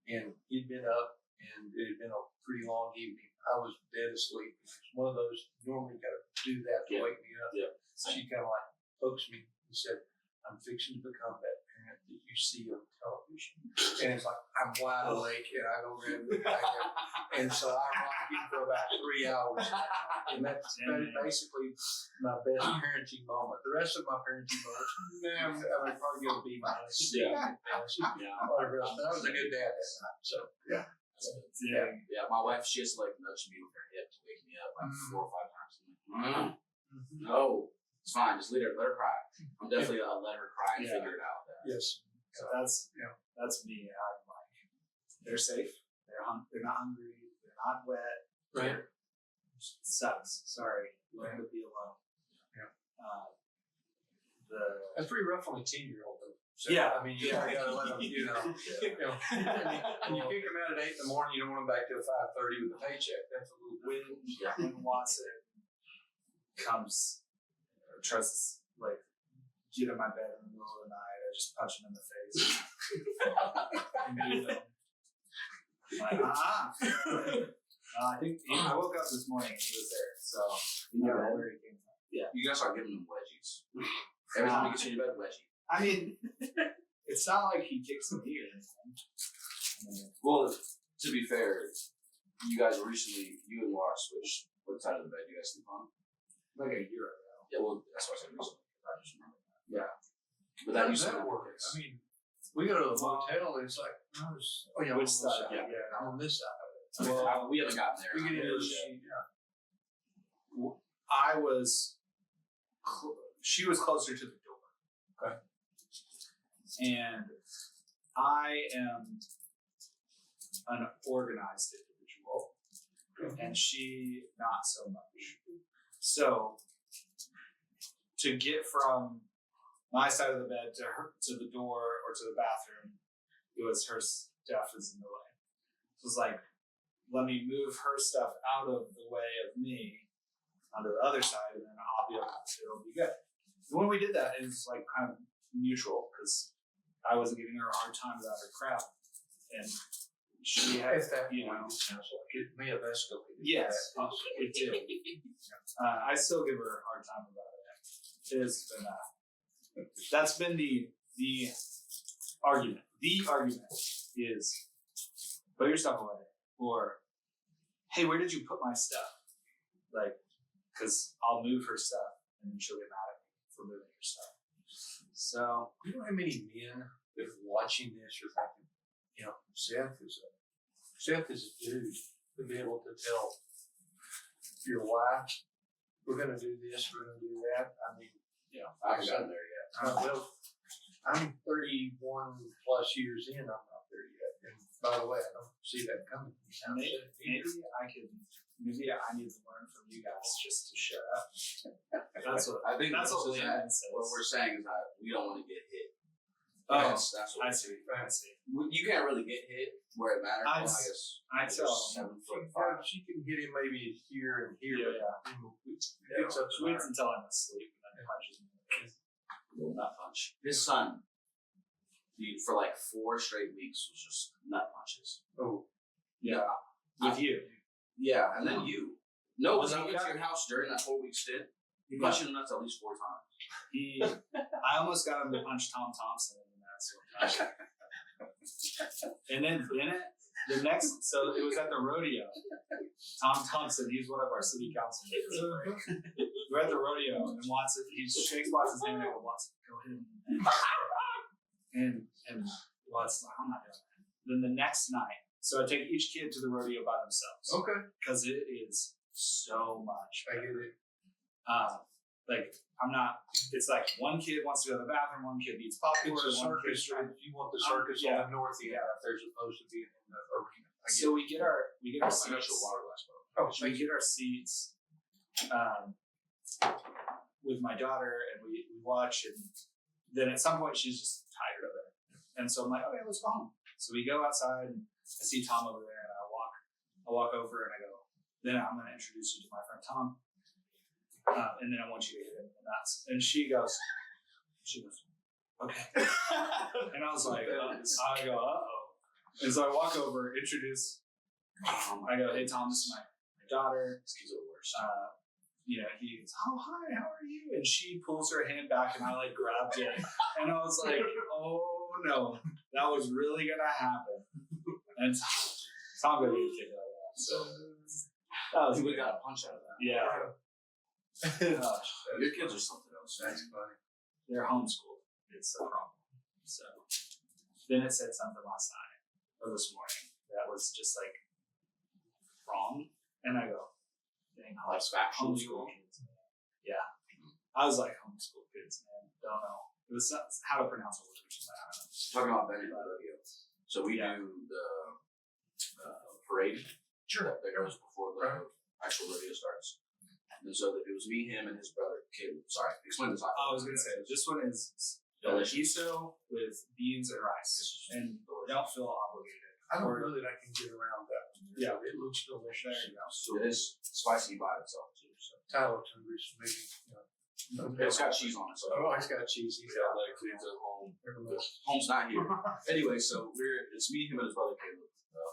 and he'd been up, and it had been a pretty long evening. I was dead asleep. It's one of those, normally got to do that to wake me up. Yeah. She kind of like pokes me and said, "I'm fixing to become that parent that you see on television." And it's like, I'm wide awake, and I go grab the bag. And so I rocked him for about 3 hours. And that's basically my best parenting moment. The rest of my parenting moments, I'm probably going to be minus. Yeah. Whatever else. But I was a good dad that night. So, yeah. Yeah, my wife, she has to like nudge me with her hip to wake me up like 4 or 5 times. I'm like, no, it's fine. Just let her cry. I'm definitely a let her cry and figure it out. Yes. So that's me. I'm like, they're safe. They're not hungry. They're not wet. Right. Sucks. Sorry. Learn to be alone. Yeah. That's pretty rough on a 10-year-old though. So, Yeah. I mean, you gotta let them, you know. And you kick them out at 8 in the morning. You don't want them back till 5:30 with a paycheck. That's a little bit. When Watson comes, tries to like get in my bed in the middle of the night, I just punch him in the face. I think I woke up this morning and he was there, so you know where he came from. Yeah, You gotta start giving him wedgies. Every time he gets in your bed, wedgie. I mean, it's not like he kicks me or anything. Well, to be fair, you guys recently, you and Laura switched what side of the bed you guys sleep on. Like a year ago. Yeah, well, that's what I said recently. I just remember that. Yeah. But How that does used to that be work? I mean, we go to the motel. It's like, oh yeah, Which on this side? side. Yeah, I'm on this side. Well, we haven't gotten there. We get into I was, she was closer to the door. Okay. And I am an organized individual, and she not so much. So to get from my side of the bed to her, to the door or to the bathroom, it was her stuff is in the way. So it's like, let me move her stuff out of the way of me onto the other side, and then it'll be good. And when we did that, it was like kind of mutual because I wasn't giving her a hard time about her crap, and she had, At that you point, know, it sounds like it may have escalated. yes, it did. I still give her a hard time about it. It has been that's been the argument. The argument is put your stuff away, or hey, where did you put my stuff? Like, because I'll move her stuff, and then she'll get mad at me for moving her stuff. So You know how many men that are watching this are thinking, you know, Seth is a dude to be able to tell your wife, we're going to do this, we're going to do that. I mean, Yeah, I haven't gotten there yet. well, I'm 31 plus years in. I'm not there yet. And by the way, I don't see that coming. Maybe I need to learn from you guys just to shut up. That's what I think that's what most of Landon that, says. what we're saying is that we don't want to get hit. Oh, that's what I see. You can't really get hit where it matters. I Well, I guess I tell 7'5". She can hit him maybe here and here. Yeah. But it's up to She waits her. until I'm asleep and then punches me. Nut punch. His son, for like 4 straight weeks, was just nut punches. Oh, Yeah. With you. Yeah, and then you. No, Was when I he went to got- your house during that 4-week stint, he punched you in the nuts at least 4 times. I almost got him to punch Tom Thompson in the nuts one time. And then Bennett, so it was at the rodeo. Tom Thompson, he's one of our city council members. We're at the rodeo, and Watson, he shakes Watson's hand, and I go, Watson, go hit him. And Watson's like, I'm not doing that. Then the next night, so I take each kid to the rodeo by themselves. okay. Because it is so much. I get it. Like, I'm not, it's like one kid wants to go to the bathroom, one kid eats popcorn, It's a one kid circus. You want the circus yeah. on the north end out there as opposed to being in the arena. So we get our I got seats. your water glass, bro. Oh, So we get our seats with my daughter, and we watch, and then at some point she's just tired of it, and so I'm like, okay, let's go home. So we go outside, and I see Tom over there, and I walk over, and I go, then I'm going to introduce you to my friend Tom, and then I want you to hit him in the nuts. And she goes, okay. And I was like, I go, uh-oh. And so I walk over, introduce, I go, hey Tom, this is my daughter. These kids are the worst. You know, he goes, oh, hi, how are you? And she pulls her hand back, and I like grabbed it. And I was like, oh no, that was really going to happen. And Tom got me a kick out of that. So that was We good. got a punch out of that. Yeah. Your kids are something else. That's funny. They're homeschooled. It's a problem. So then it said something last night or this morning that was just like wrong. And I go, dang, Like factual. homeschool kids, man. Yeah. I was like, homeschool kids, man. Don't know. It was how to pronounce a word or something. I don't know. Talking about Benny rodeo. So we Yeah. do the parade. Sure. That goes before the actual rodeo starts. And so it was me, him, and his brother, Caleb. Sorry, explain this. I was going to say, this one is Delicious. miso with beans and rice, and don't feel obligated. I don't know that I can get around that one. Yeah. It looks delicious. It is spicy by itself too. So Tyler Tunders, maybe. it's got cheese on it. So Oh, it's got cheese. We got like kids at home. home's not here. Anyway, so it's me, him, and his brother Caleb.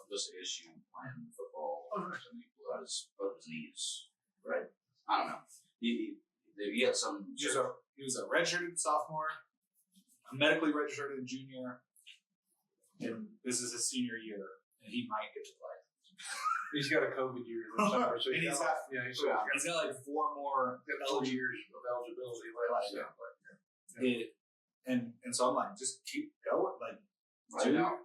This issue playing football. Oh, nice. And he blew out both his knees. Right? I don't know. He had some. He was a redshirted sophomore, a medically redshirted junior, and this is his senior year, and he might get to play. He's got a COVID year this summer, so And he's he's got, he's got like 4 more 4 years of eligibility left. Yeah. Yeah. And so I'm like, just keep going, like Right now.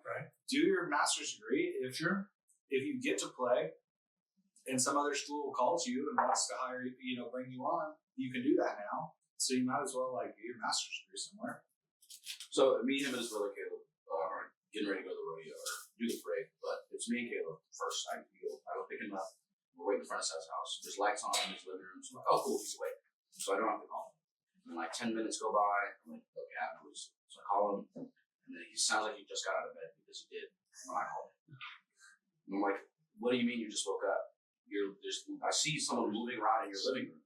do your master's degree. If you get to play, and some other school calls you and wants to hire you, bring you on, you can do that now. So you might as well like get your master's degree somewhere. So me, him, and his brother Caleb are getting ready to go to the rodeo or do the parade, but it's me and Caleb first. I go pick him up. We're waiting in front of Seth's house. There's lights on in his living room. So I'm like, oh cool, he's awake. So I don't have to call him. And like 10 minutes go by. I'm like, okay, I know he's. So I call him, and then he sounds like he just got out of bed because he did when I called him. And I'm like, what do you mean you just woke up? I see someone moving around in your living room.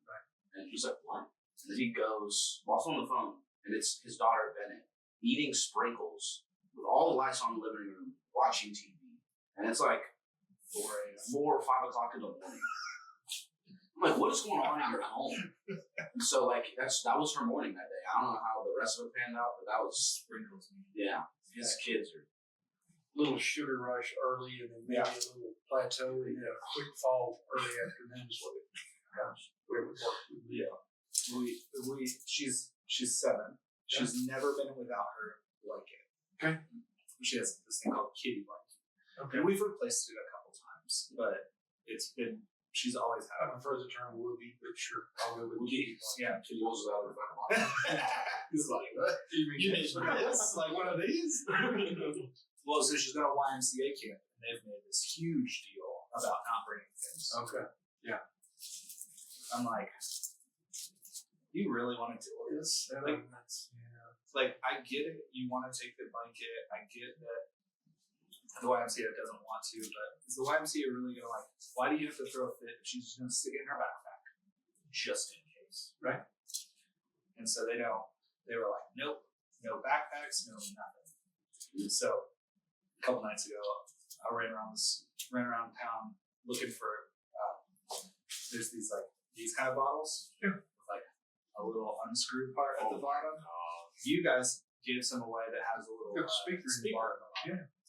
And he's like, what? And then he goes, while on the phone, and it's his daughter Bennett eating sprinkles with all the lights on in the living room, watching TV. And it's like 4 or 5 o'clock in the morning. I'm like, what is going on in your home? And so like that was her morning that day. I don't know how the rest of it panned out, but that was sprinkles. Yeah. His kids are Little sugar rush early, and then maybe a little plateau, and then a quick fall early afternoon is what it comes. Yeah. She's 7. She's never been without her blanket. Okay. She has this thing called kitty blanket. Okay. And we've replaced it a couple times, but she's always I had it. prefer the term woobie, but sure, I'll go with Kitty. Yeah. kitty was out of her. He's like, what? You mean This? Like one of these? Well, so she's got a YMCA camp, and they've made this huge deal about not bringing things. Okay. I'm like, you really want to deal with this? Like, like, I get it. You want to take the blanket. I get that the YMCA doesn't want to, but is the YMCA really going to why do you have to throw a fit if she's just going to stick it in her backpack? Just in case. Right? And so they were like, nope, no backpacks, no nothing. So a couple nights ago, I ran around town looking for, there's these kind of bottles with a little unscrewed part at the bottom. You guys gave some away that has a little speaker in the bottom.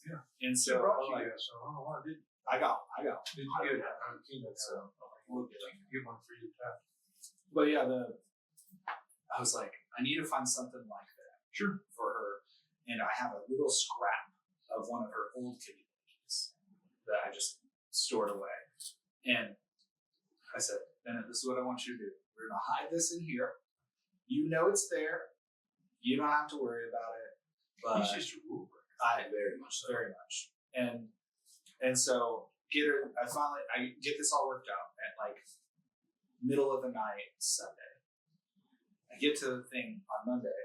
Yeah. And So so brought you guys, so I don't know why I didn't. I got. Did you get a keynote? So we'll get one for you. But yeah, I was like, I need to find something like that. Sure. For her. And I have a little scrap of one of her old kitty blankets that I just stored away. And I said, Bennett, this is what I want you to do. We're going to hide this in here. You know it's there. You don't have to worry about it. But He's just a rule breaker. very much. And so I get this all worked out at middle of the night Sunday. I get to the thing on Monday,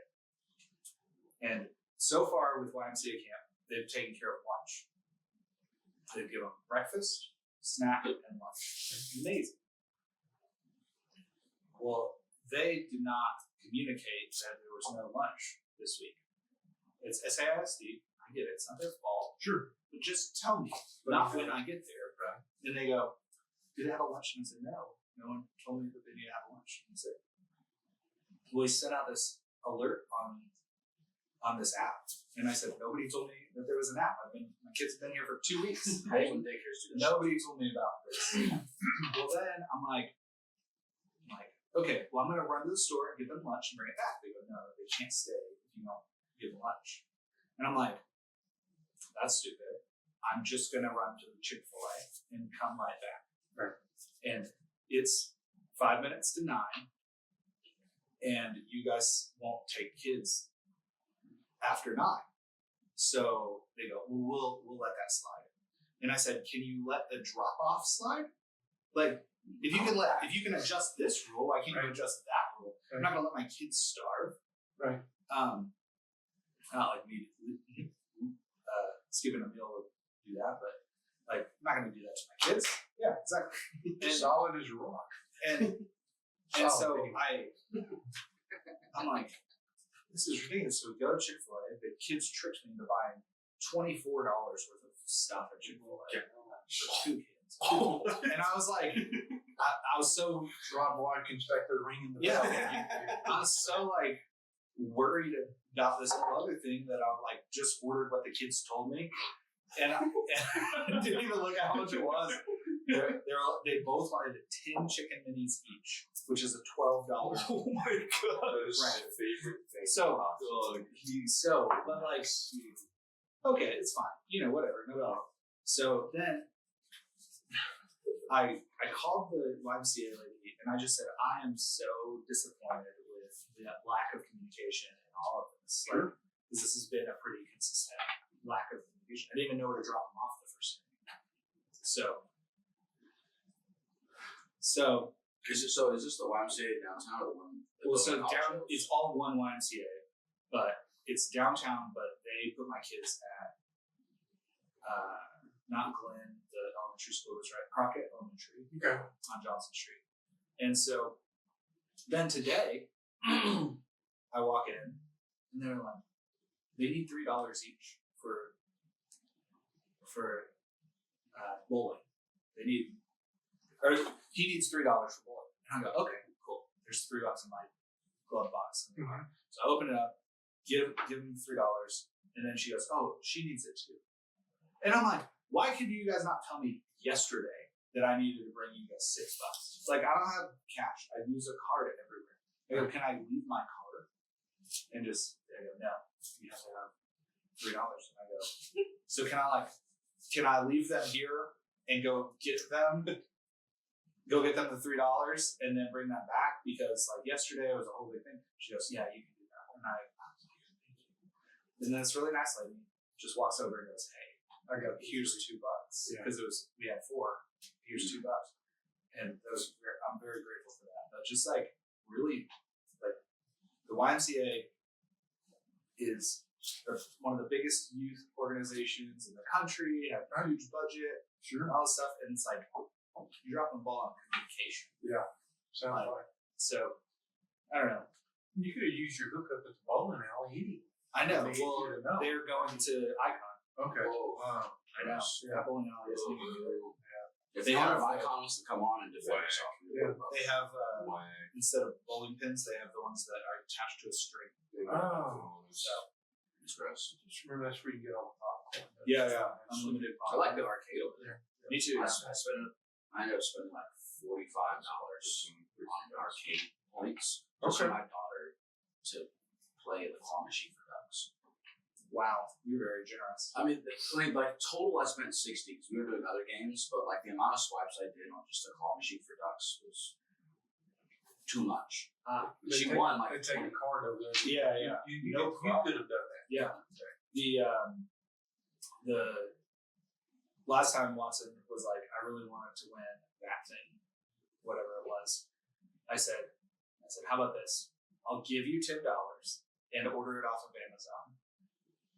and so far with YMCA camp, they've taken care of lunch. They've given them breakfast, snack, and lunch. It's amazing. Well, they did not communicate that there was no lunch this week. It's SAISD. I get it. It's not their fault. Sure. But just tell me, not when I get there. Right. And they go, did they have a lunch? And I said, no. No one told me that they need to have lunch. And I said, well, we sent out this alert on this app. And I said, nobody told me that there was an app. My kids have been here for 2 weeks. Nobody told me about this. Well, then I'm like, okay, well, I'm going to run to the store and get them lunch and bring it back. They go, no, they can't stay if you don't give them lunch. And I'm like, that's stupid. I'm just going to run to the Chick-fil-A and come right back. Right. And it's 5 minutes to 9. And you guys won't take kids after 9. So they go, well, we'll let that slide. And I said, can you let the drop off slide? If you can adjust this rule, why can't you adjust that rule? I'm not gonna let my kids starve. Right. not like me skipping a meal would do that, but like I'm not gonna do that to my kids. Yeah, exactly. And, Solid as a rock. and so I'm like, this is ridiculous. So we go to Chick-fil-A. The kids tricked me into buying $24 worth of stuff at Chick-fil-A for 2 kids. And I was like, I was so Rob Watkins back there ringing the Yeah. bell. I was so like worried about this whole other thing that I like just ordered what the kids told me, and I didn't even look at how much it was. They both wanted 10 chicken minis each, which is a $12. Oh my god. That is Right. my favorite thing. So, but like, okay, it's fine. You know, whatever, no problem. So then I called the YMCA lady and I just said, I am so disappointed with the lack of communication and all of this. Like, because this has been a pretty consistent lack of communication. I didn't even know where to drop them off the first time. So Is this the YMCA downtown or the one? well, so down, it's all one YMCA, but it's downtown. But they put my kids at not Glenn, the elementary school was right, Crockett Elementary Okay. on Johnson Street. And so then today, I walk in and they're like, they need $3 each for bowling. He needs $3 for bowling. And I go, okay, cool. There's $3 in my glove box. Mhm. So I open it up, give him $3, and then she goes, oh, she needs it too. And I'm like, why could you guys not tell me yesterday that I needed to bring you guys $6? Like, I don't have cash. I use a card everywhere. I go, can I leave my card? And just, they go, no, you have to have $3. And I go, so can I leave them here and go get them the $3 and then bring them back? Because like yesterday it was a whole big thing. She goes, yeah, you can do that. And then this really nice lady just walks over and goes, hey, I go, here's $2. Because we had 4. Here's $2. And I'm very grateful for that. But just like really, like the YMCA is one of the biggest youth organizations in the country, have a huge budget, and all this stuff. And it's like, you're dropping the ball on communication. Sounds like. So, I don't know. You could have used your hookup at the bowling alley anyway. I know. They need Well, you to know. they're going to Icon. Okay. I know. That bowling alley is If the owner of Icon wants to come on and defend herself, They have, instead of bowling pins, they have the ones that are attached to a string. Oh. So, it's gross. Just remember that's where you get all the popcorn. Unlimited I like the arcade over there. Me too. I ended up spending like $45 on arcade points just for my daughter to play the claw machine for ducks. Wow, you're very generous. I mean, like total, I spent 60 because we were doing other games, but like the amount of swipes I did on just a claw machine for ducks was too much. She won like They take 20. a card over there. Yeah. You No could have done that. Yeah. The last time Watson was like, I really wanted to win that thing, whatever it was. I said, how about this? I'll give you $10 and order it off of Amazon,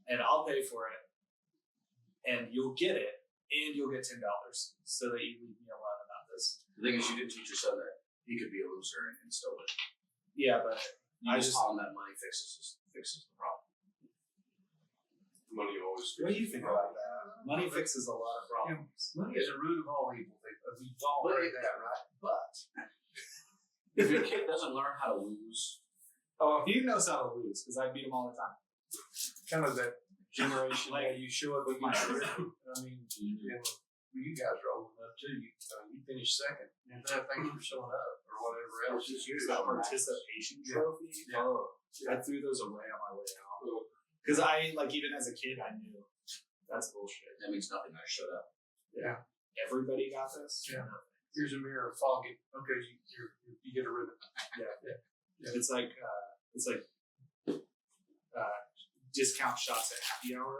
and I'll pay for it, and you'll get it, and you'll get $10 so that you leave me alone about this. The thing is, you did teach your son that he could be a loser and still win. Yeah, but I just taught him that money fixes the problem. Money always. what do you think about that? Money fixes a lot of problems. Money is the root of all evil. We've all heard that, right? But If your kid doesn't learn how to lose, he knows how to lose because I beat him all the time. Kind of that generation. Like, you show up with my I mean, you guys are old enough too. You finished second. And thanks for showing up or whatever else. It's that participation trophy. Yeah. Oh, I threw those away on my way out because I even as a kid I knew that's bullshit. that means nothing. I showed up. Yeah. Everybody got this. Yeah. Here's a mirror, fog it. Okay, you get a ribbon. Yeah. It's like discount shots at happy hour.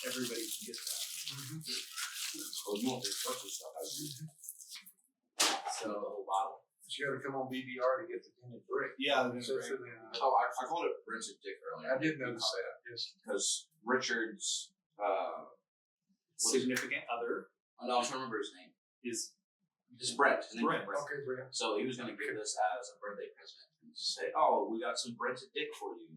Everybody can get that. So you want the expensive stuff. So the whole bottle. But you got to come on BBR to get the tinted brick. Yeah. So, Oh, I called it Rinse Dick earlier. I did notice that. Yes. because Richard's Significant other no, I'm trying to remember his name. is It's Brent. His name is Brent. Brent. Okay, Brent. So he was going to give this as a birthday present and say, "Oh, we got some Brent dick for you."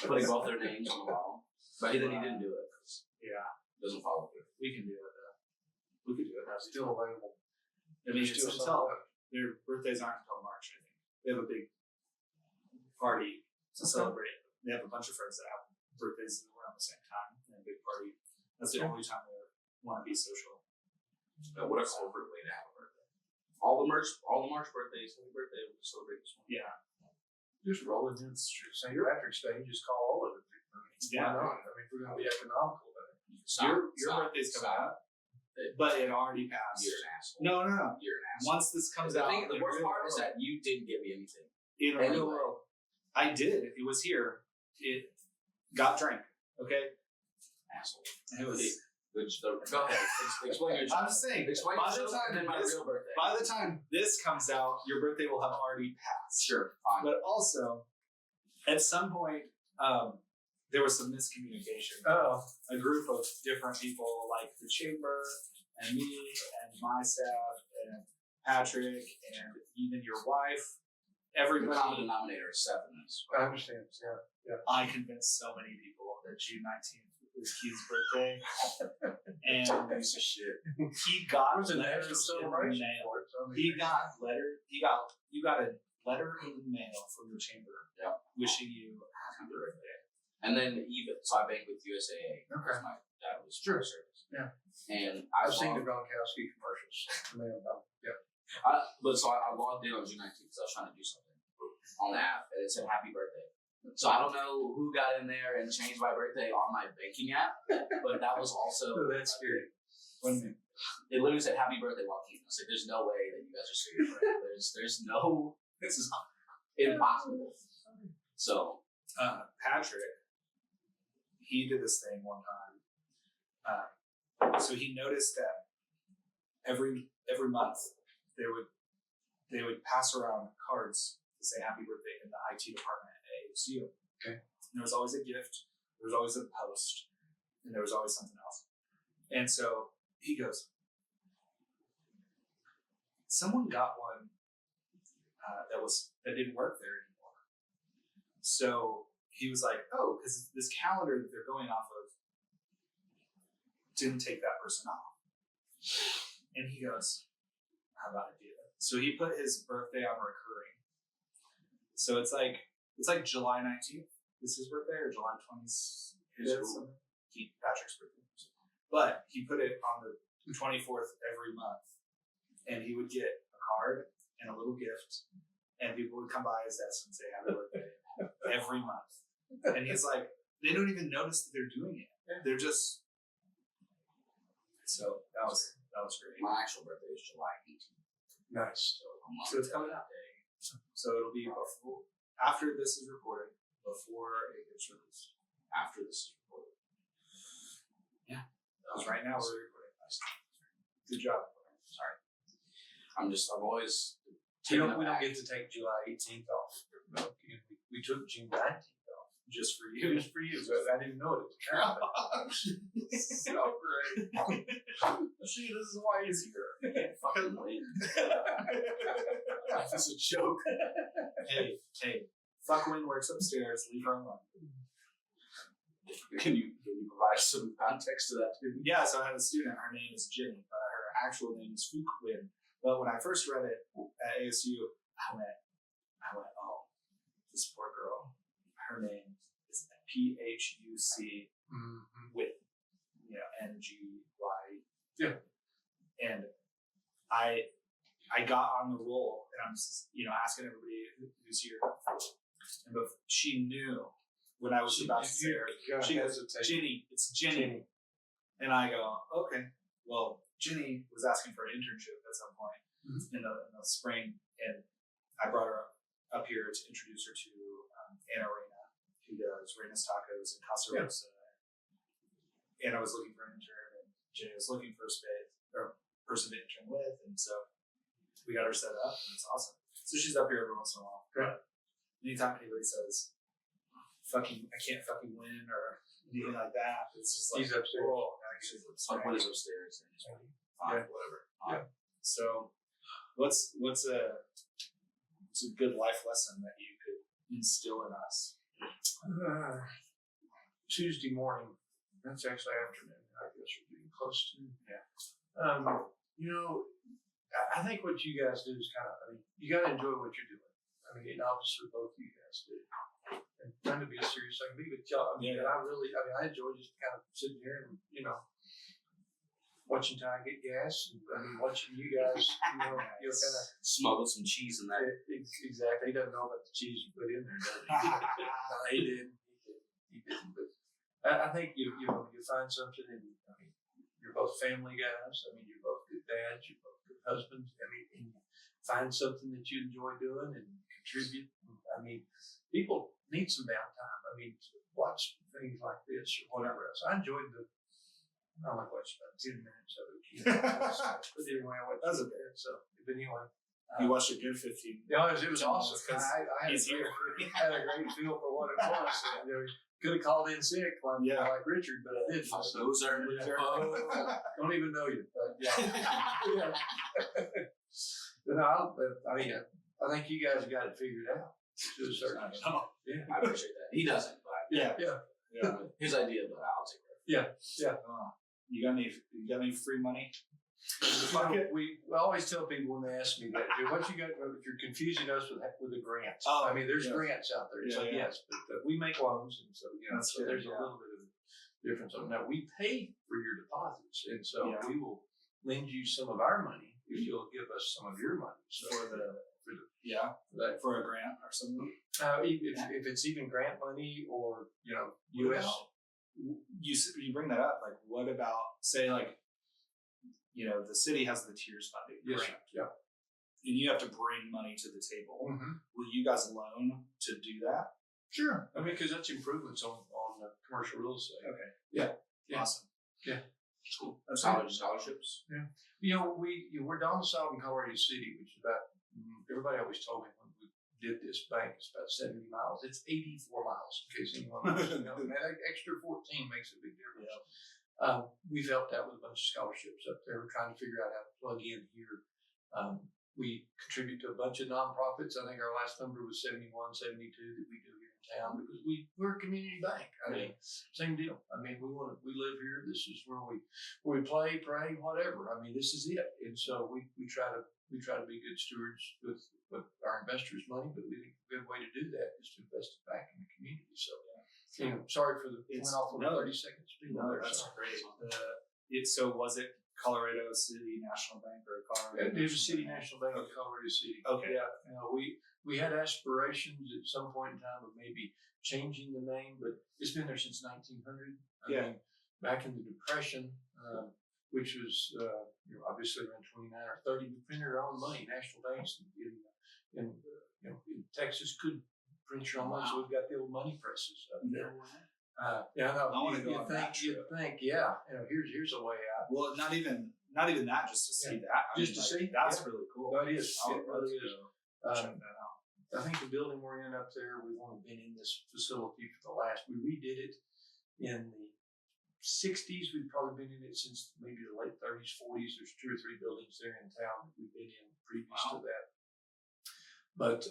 Putting both their names on the bottle, but then he didn't do it because yeah. he doesn't follow through. We can do it though. We could do it. That's Still available. I mean, There's it's still until some left. their birthdays aren't until March. I think they have a big party to celebrate. They have a bunch of friends that have birthdays around the same time and a big party. That's the only time they want to be social. What a corporate way to have a birthday. All the March birthdays, happy birthday, we'll celebrate this one. Yeah. Just rolling in St. Patrick's Day, just call all of it. Yeah. Why not? I mean, if we're going to be economical about it. Your birthday's coming up, but it already passed. You're an asshole. No. You're an asshole. Once this comes The out, thing, the in worst real part is world- that you didn't give me anything. in Anyway. real world, I did. It was here. It got drank. Okay. Asshole. It was. Go ahead. Explain your I'm just saying. Explain by your the time time and my this, real birthday. by the time this comes out, your birthday will have already passed. Sure, fine. But also, at some point, there was some miscommunication. Oh. A group of different people, like the chamber and me and my staff and Patrick and even your wife, The common everybody. denominator is 7 minutes. I understand. Yeah. I convinced so many people that June 19th was Keith's birthday, and Piece of shit. he got It was a letters national in the celebration mail. for it. So I mean, You got a letter in the mail from your chamber, Yep. wishing you a happy birthday. And then so I banked with USAA because Okay. my dad was Sure. service. Yeah. And I've seen the Gronkowski commercials. Yeah. But so I logged in on June 19th because I was trying to do something on the app, and it said happy birthday. So I don't know who got in there and changed my birthday on my banking app, but that was also. So that's scary. It literally said happy birthday, Joaquin. I was like, there's no way that you guys are serious right now. There's no. This is impossible. So. Patrick, he did this thing one time. So he noticed that every month they would pass around cards to say happy birthday in the IT department at ASU. Okay. And there was always a gift, there was always a post, and there was always something else. And so he goes, someone got one that didn't work there anymore. So he was like, oh, because this calendar that they're going off of didn't take that person off. And he goes, how about I do that? So he put his birthday on recurring. So it's like July 19th is his birthday, or July 25th, Patrick's birthday. But he put it on the 24th every month. And he would get a card and a little gift, and people would come by his desk and say happy birthday every month. And he's like, they don't even notice that they're doing it. They're just. So that was great. My actual birthday is July 18th. Nice. So it's coming up. So it'll be after this is recorded, before it gets released. After this is recorded. Yeah. Because right now we're recording. Good job. Sorry. I've always We taken don't aback. get to take July 18th off. No, we took June 19th off. Just for you. Just for you. So I didn't know it. So great. See, this is why he's here. Fucking win. That's a joke. Hey, fuck Win works upstairs. Leave her alone. Can you provide some context to that too? Yeah, so I had a student. Her name is Jenny, but her actual name is Fook Win. But when I first read it at ASU, I went, oh, this poor girl. Her name is PHUC with, NGY. Yeah. And I got on the roll, and I'm asking everybody who's here, and she knew when I was about to say her. She goes, Jenny, it's Jenny. And I go, okay. Well, Jenny was asking for an internship at some point in the spring, and I brought her up here to introduce her to Anna Reyna, who does Reyna's Tacos and Casa Rosa. Anna was looking for an intern, and Jenny was looking for a person to intern with, and so we got her set up, and it's awesome. So she's up here every once in a while. Great. But anytime anybody says, I can't fucking win or anything like that. It's just like He's upstairs. oh, actually, Like what is upstairs? And just fine, whatever. Yeah. So, what's a good life lesson that you could instill in us? Tuesday morning. That's actually afternoon. I guess we're getting close to. Yeah. I think what you guys do is you got to enjoy what you're doing. I mean, and obviously both you guys do. And trying to be as serious as I can be with y'all. And I enjoy just kind of sitting here and, watching Ty get gas and watching you guys, kind of smuggle some cheese in that. Exactly. He doesn't know about the cheese you put in there, does he? No, he didn't. He didn't. But I think you find something, and you're both family guys. You're both good dads. You're both good husbands. And you find something that you enjoy doing and contribute. People need some downtime. Watch things like this or whatever else. I enjoyed I only watched about 10 minutes of it. But anyway, I watched it there. So, but anyway. You watched a good 15. Yeah, it was awesome. I had a great feel for what it was. Could have called in sick like Richard, but I didn't. So, Loser. Don't even know you. But yeah. But no, I think you guys got it figured out to a certain extent. Yeah. I appreciate that. He doesn't, but Yeah. his idea, but I'll take it. Yeah. You got any free money? We always tell people when they ask me that, what you got, if you're confusing us with the grants. Oh, there's grants out there. It's yes, but we make loans, and so so there's a little bit of difference on that. We pay for your deposits, and so we will lend you some of our money if you'll give us some of your money. So for a grant or something. If it's even grant money or U.S. You bring that up. Like, what about say like, the city has the tiers funding grant. Yeah. And you have to bring money to the table. Mm-hmm. Will you guys loan to do that? Sure. because that's improvements on commercial real estate. Okay. Yeah. Awesome. Yeah. Cool. Scholarships. Yeah. We're domiciled in Colorado City, which is about, everybody always told me when we did this bank, it's about 70 miles. It's 84 miles, in case anyone wants to know. And that extra 14 makes a big difference. Yeah. We've helped out with a bunch of scholarships up there. We're trying to figure out how to plug in here. We contribute to a bunch of nonprofits. I think our last number was 71, 72 that we do here in town because we're a community bank. Same deal. We live here. This is where we play, pray, whatever. This is it. And so we try to be good stewards with our investors' money, but we think a good way to do that is to invest it back in the community. So, sorry for the went off on 30 seconds. That's great. So was it Colorado City National Bank or Colorado? It was City National Bank of Colorado City. Okay. Yeah. We had aspirations at some point in time of maybe changing the name, but it's been there since 1900. Back in the Depression, which was obviously around 29 or 30, we printed our own money. National banks in Texas couldn't print your own money, so we've got the old money presses up there. I want to go on that trip. You'd think, here's a way out. Well, not even that, just to see that. Just to see? That's really cool. No, it is. It really is. Check that out. I think the building we're in up there, we've only been in this facility for we redid it in the 60s. We've probably been in it since maybe the late 30s, 40s. There's 2 or 3 buildings there in town that we've been in previous to that. But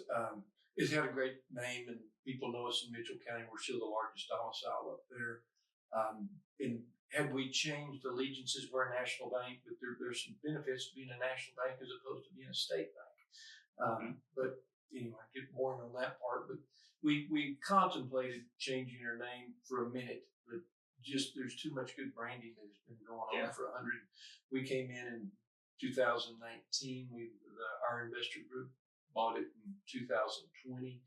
it's had a great name, and people know us in Mitchell County. We're still the largest domicile up there. And had we changed allegiances, we're a national bank, but there's some benefits to being a national bank as opposed to being a state bank. But anyway, get boring on that part. But we contemplated changing our name for a minute, but just there's too much good branding that has been going on for 100. We came in 2019. Our investor group bought it in 2020,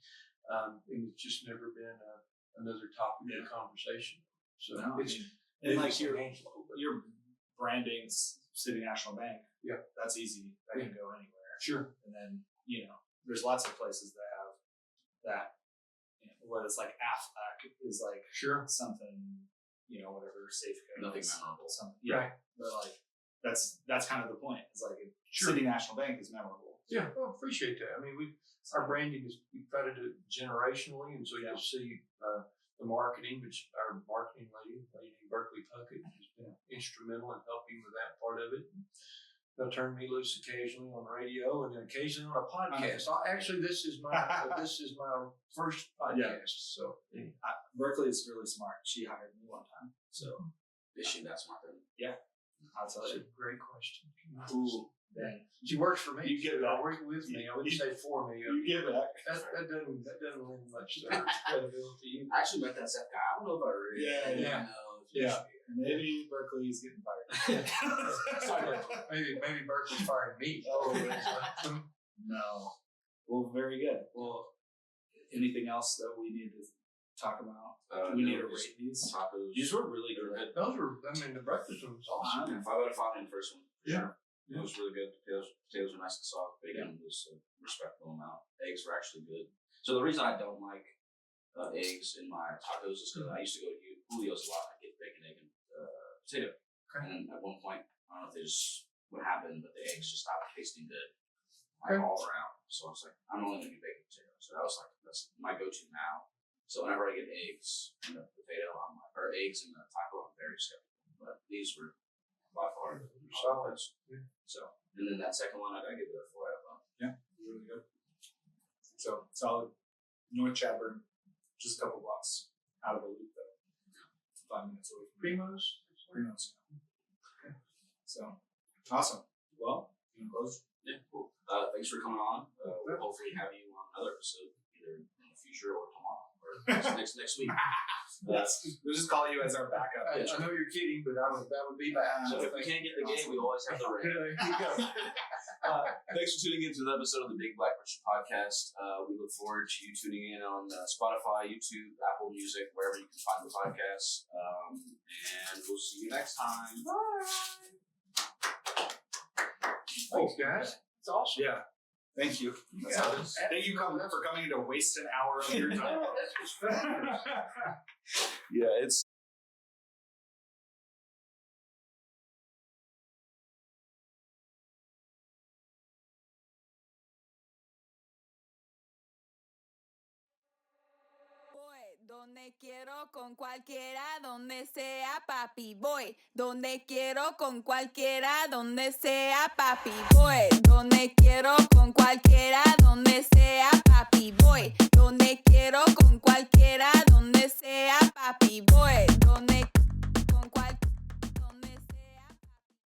and it's just never been another topic of conversation. So your branding, City National Bank. Yeah, that's easy. That can go anywhere. Sure. And then there's lots of places that have that. What it's like Aflac is like something. Whatever safe code. Nothing memorable. Something. Yeah. Right. But that's kind of the point. It's like City National Bank is memorable. Yeah, well, appreciate that. Our branding is, we try to do it generationally, and so you'll see the marketing, which our marketing lady Berkeley Puckett, has been instrumental in helping with that part of it. They'll turn me loose occasionally on the radio and then occasionally on a podcast. Actually, this is my first podcast. So Berkeley is really smart. She hired me one time. So Is she that smart then? I'll tell that's you. a great question. Ooh. Dang. She works for me. You get She'll that. work with me. I wouldn't say for me. You give it. That doesn't lend much credibility. I actually met that Seth guy. I don't know if I really Yeah. know if you Yeah. should be here. Maybe Berkeley's getting fired. Maybe Berkeley's firing me. No. Well, very good. Well, anything else that we need to talk about? We need to rate these. Tacos. These were really good. Those were. I mean, the breakfast one was awesome. 5 out of 5 in the first one. For Yeah. Sure. It was really good. Potatoes were nice and soft. Bacon was a respectable amount. Eggs were actually good. So the reason I don't like eggs in my tacos is because I used to go to Julio's a lot. I get bacon, egg, and potato. Okay. And at one point, I don't know if they just what happened, but the eggs just stopped tasting good Okay. all around. So I was like, I'm only gonna do bacon and potato. So that was like that's my go-to now. So whenever I get eggs and a potato, or eggs in a taco, I'm very skeptical. But these were by far Solid. solid. So, and then that second one, I gotta give it a 4 out of 5. Really good. So solid. North Chadburn, just a couple blocks out of the loop though. 5 minutes away from Primos. Primos. Okay. So awesome. Well, you can close. Yeah, cool. Thanks for coming on. We'll hopefully have you on another episode either in the future or tomorrow or next week. We'll just call you as our backup. I know you're kidding, but that would be bad. So if we can't get the game, we always have the ring. There you go. Thanks for tuning in to the episode of the Big Black Richard Podcast. We look forward to you tuning in on Spotify, YouTube, Apple Music, wherever you can find the podcast. And we'll see you next time. Thanks, guys. It's awesome. Yeah. Thank you. Thank you for coming to waste an hour of your time. Yeah, it's. Donde quiero con cualquiera, donde sea papi, voy. Donde quiero con cualquiera, donde sea papi, voy. Donde quiero con cualquiera, donde sea papi, voy.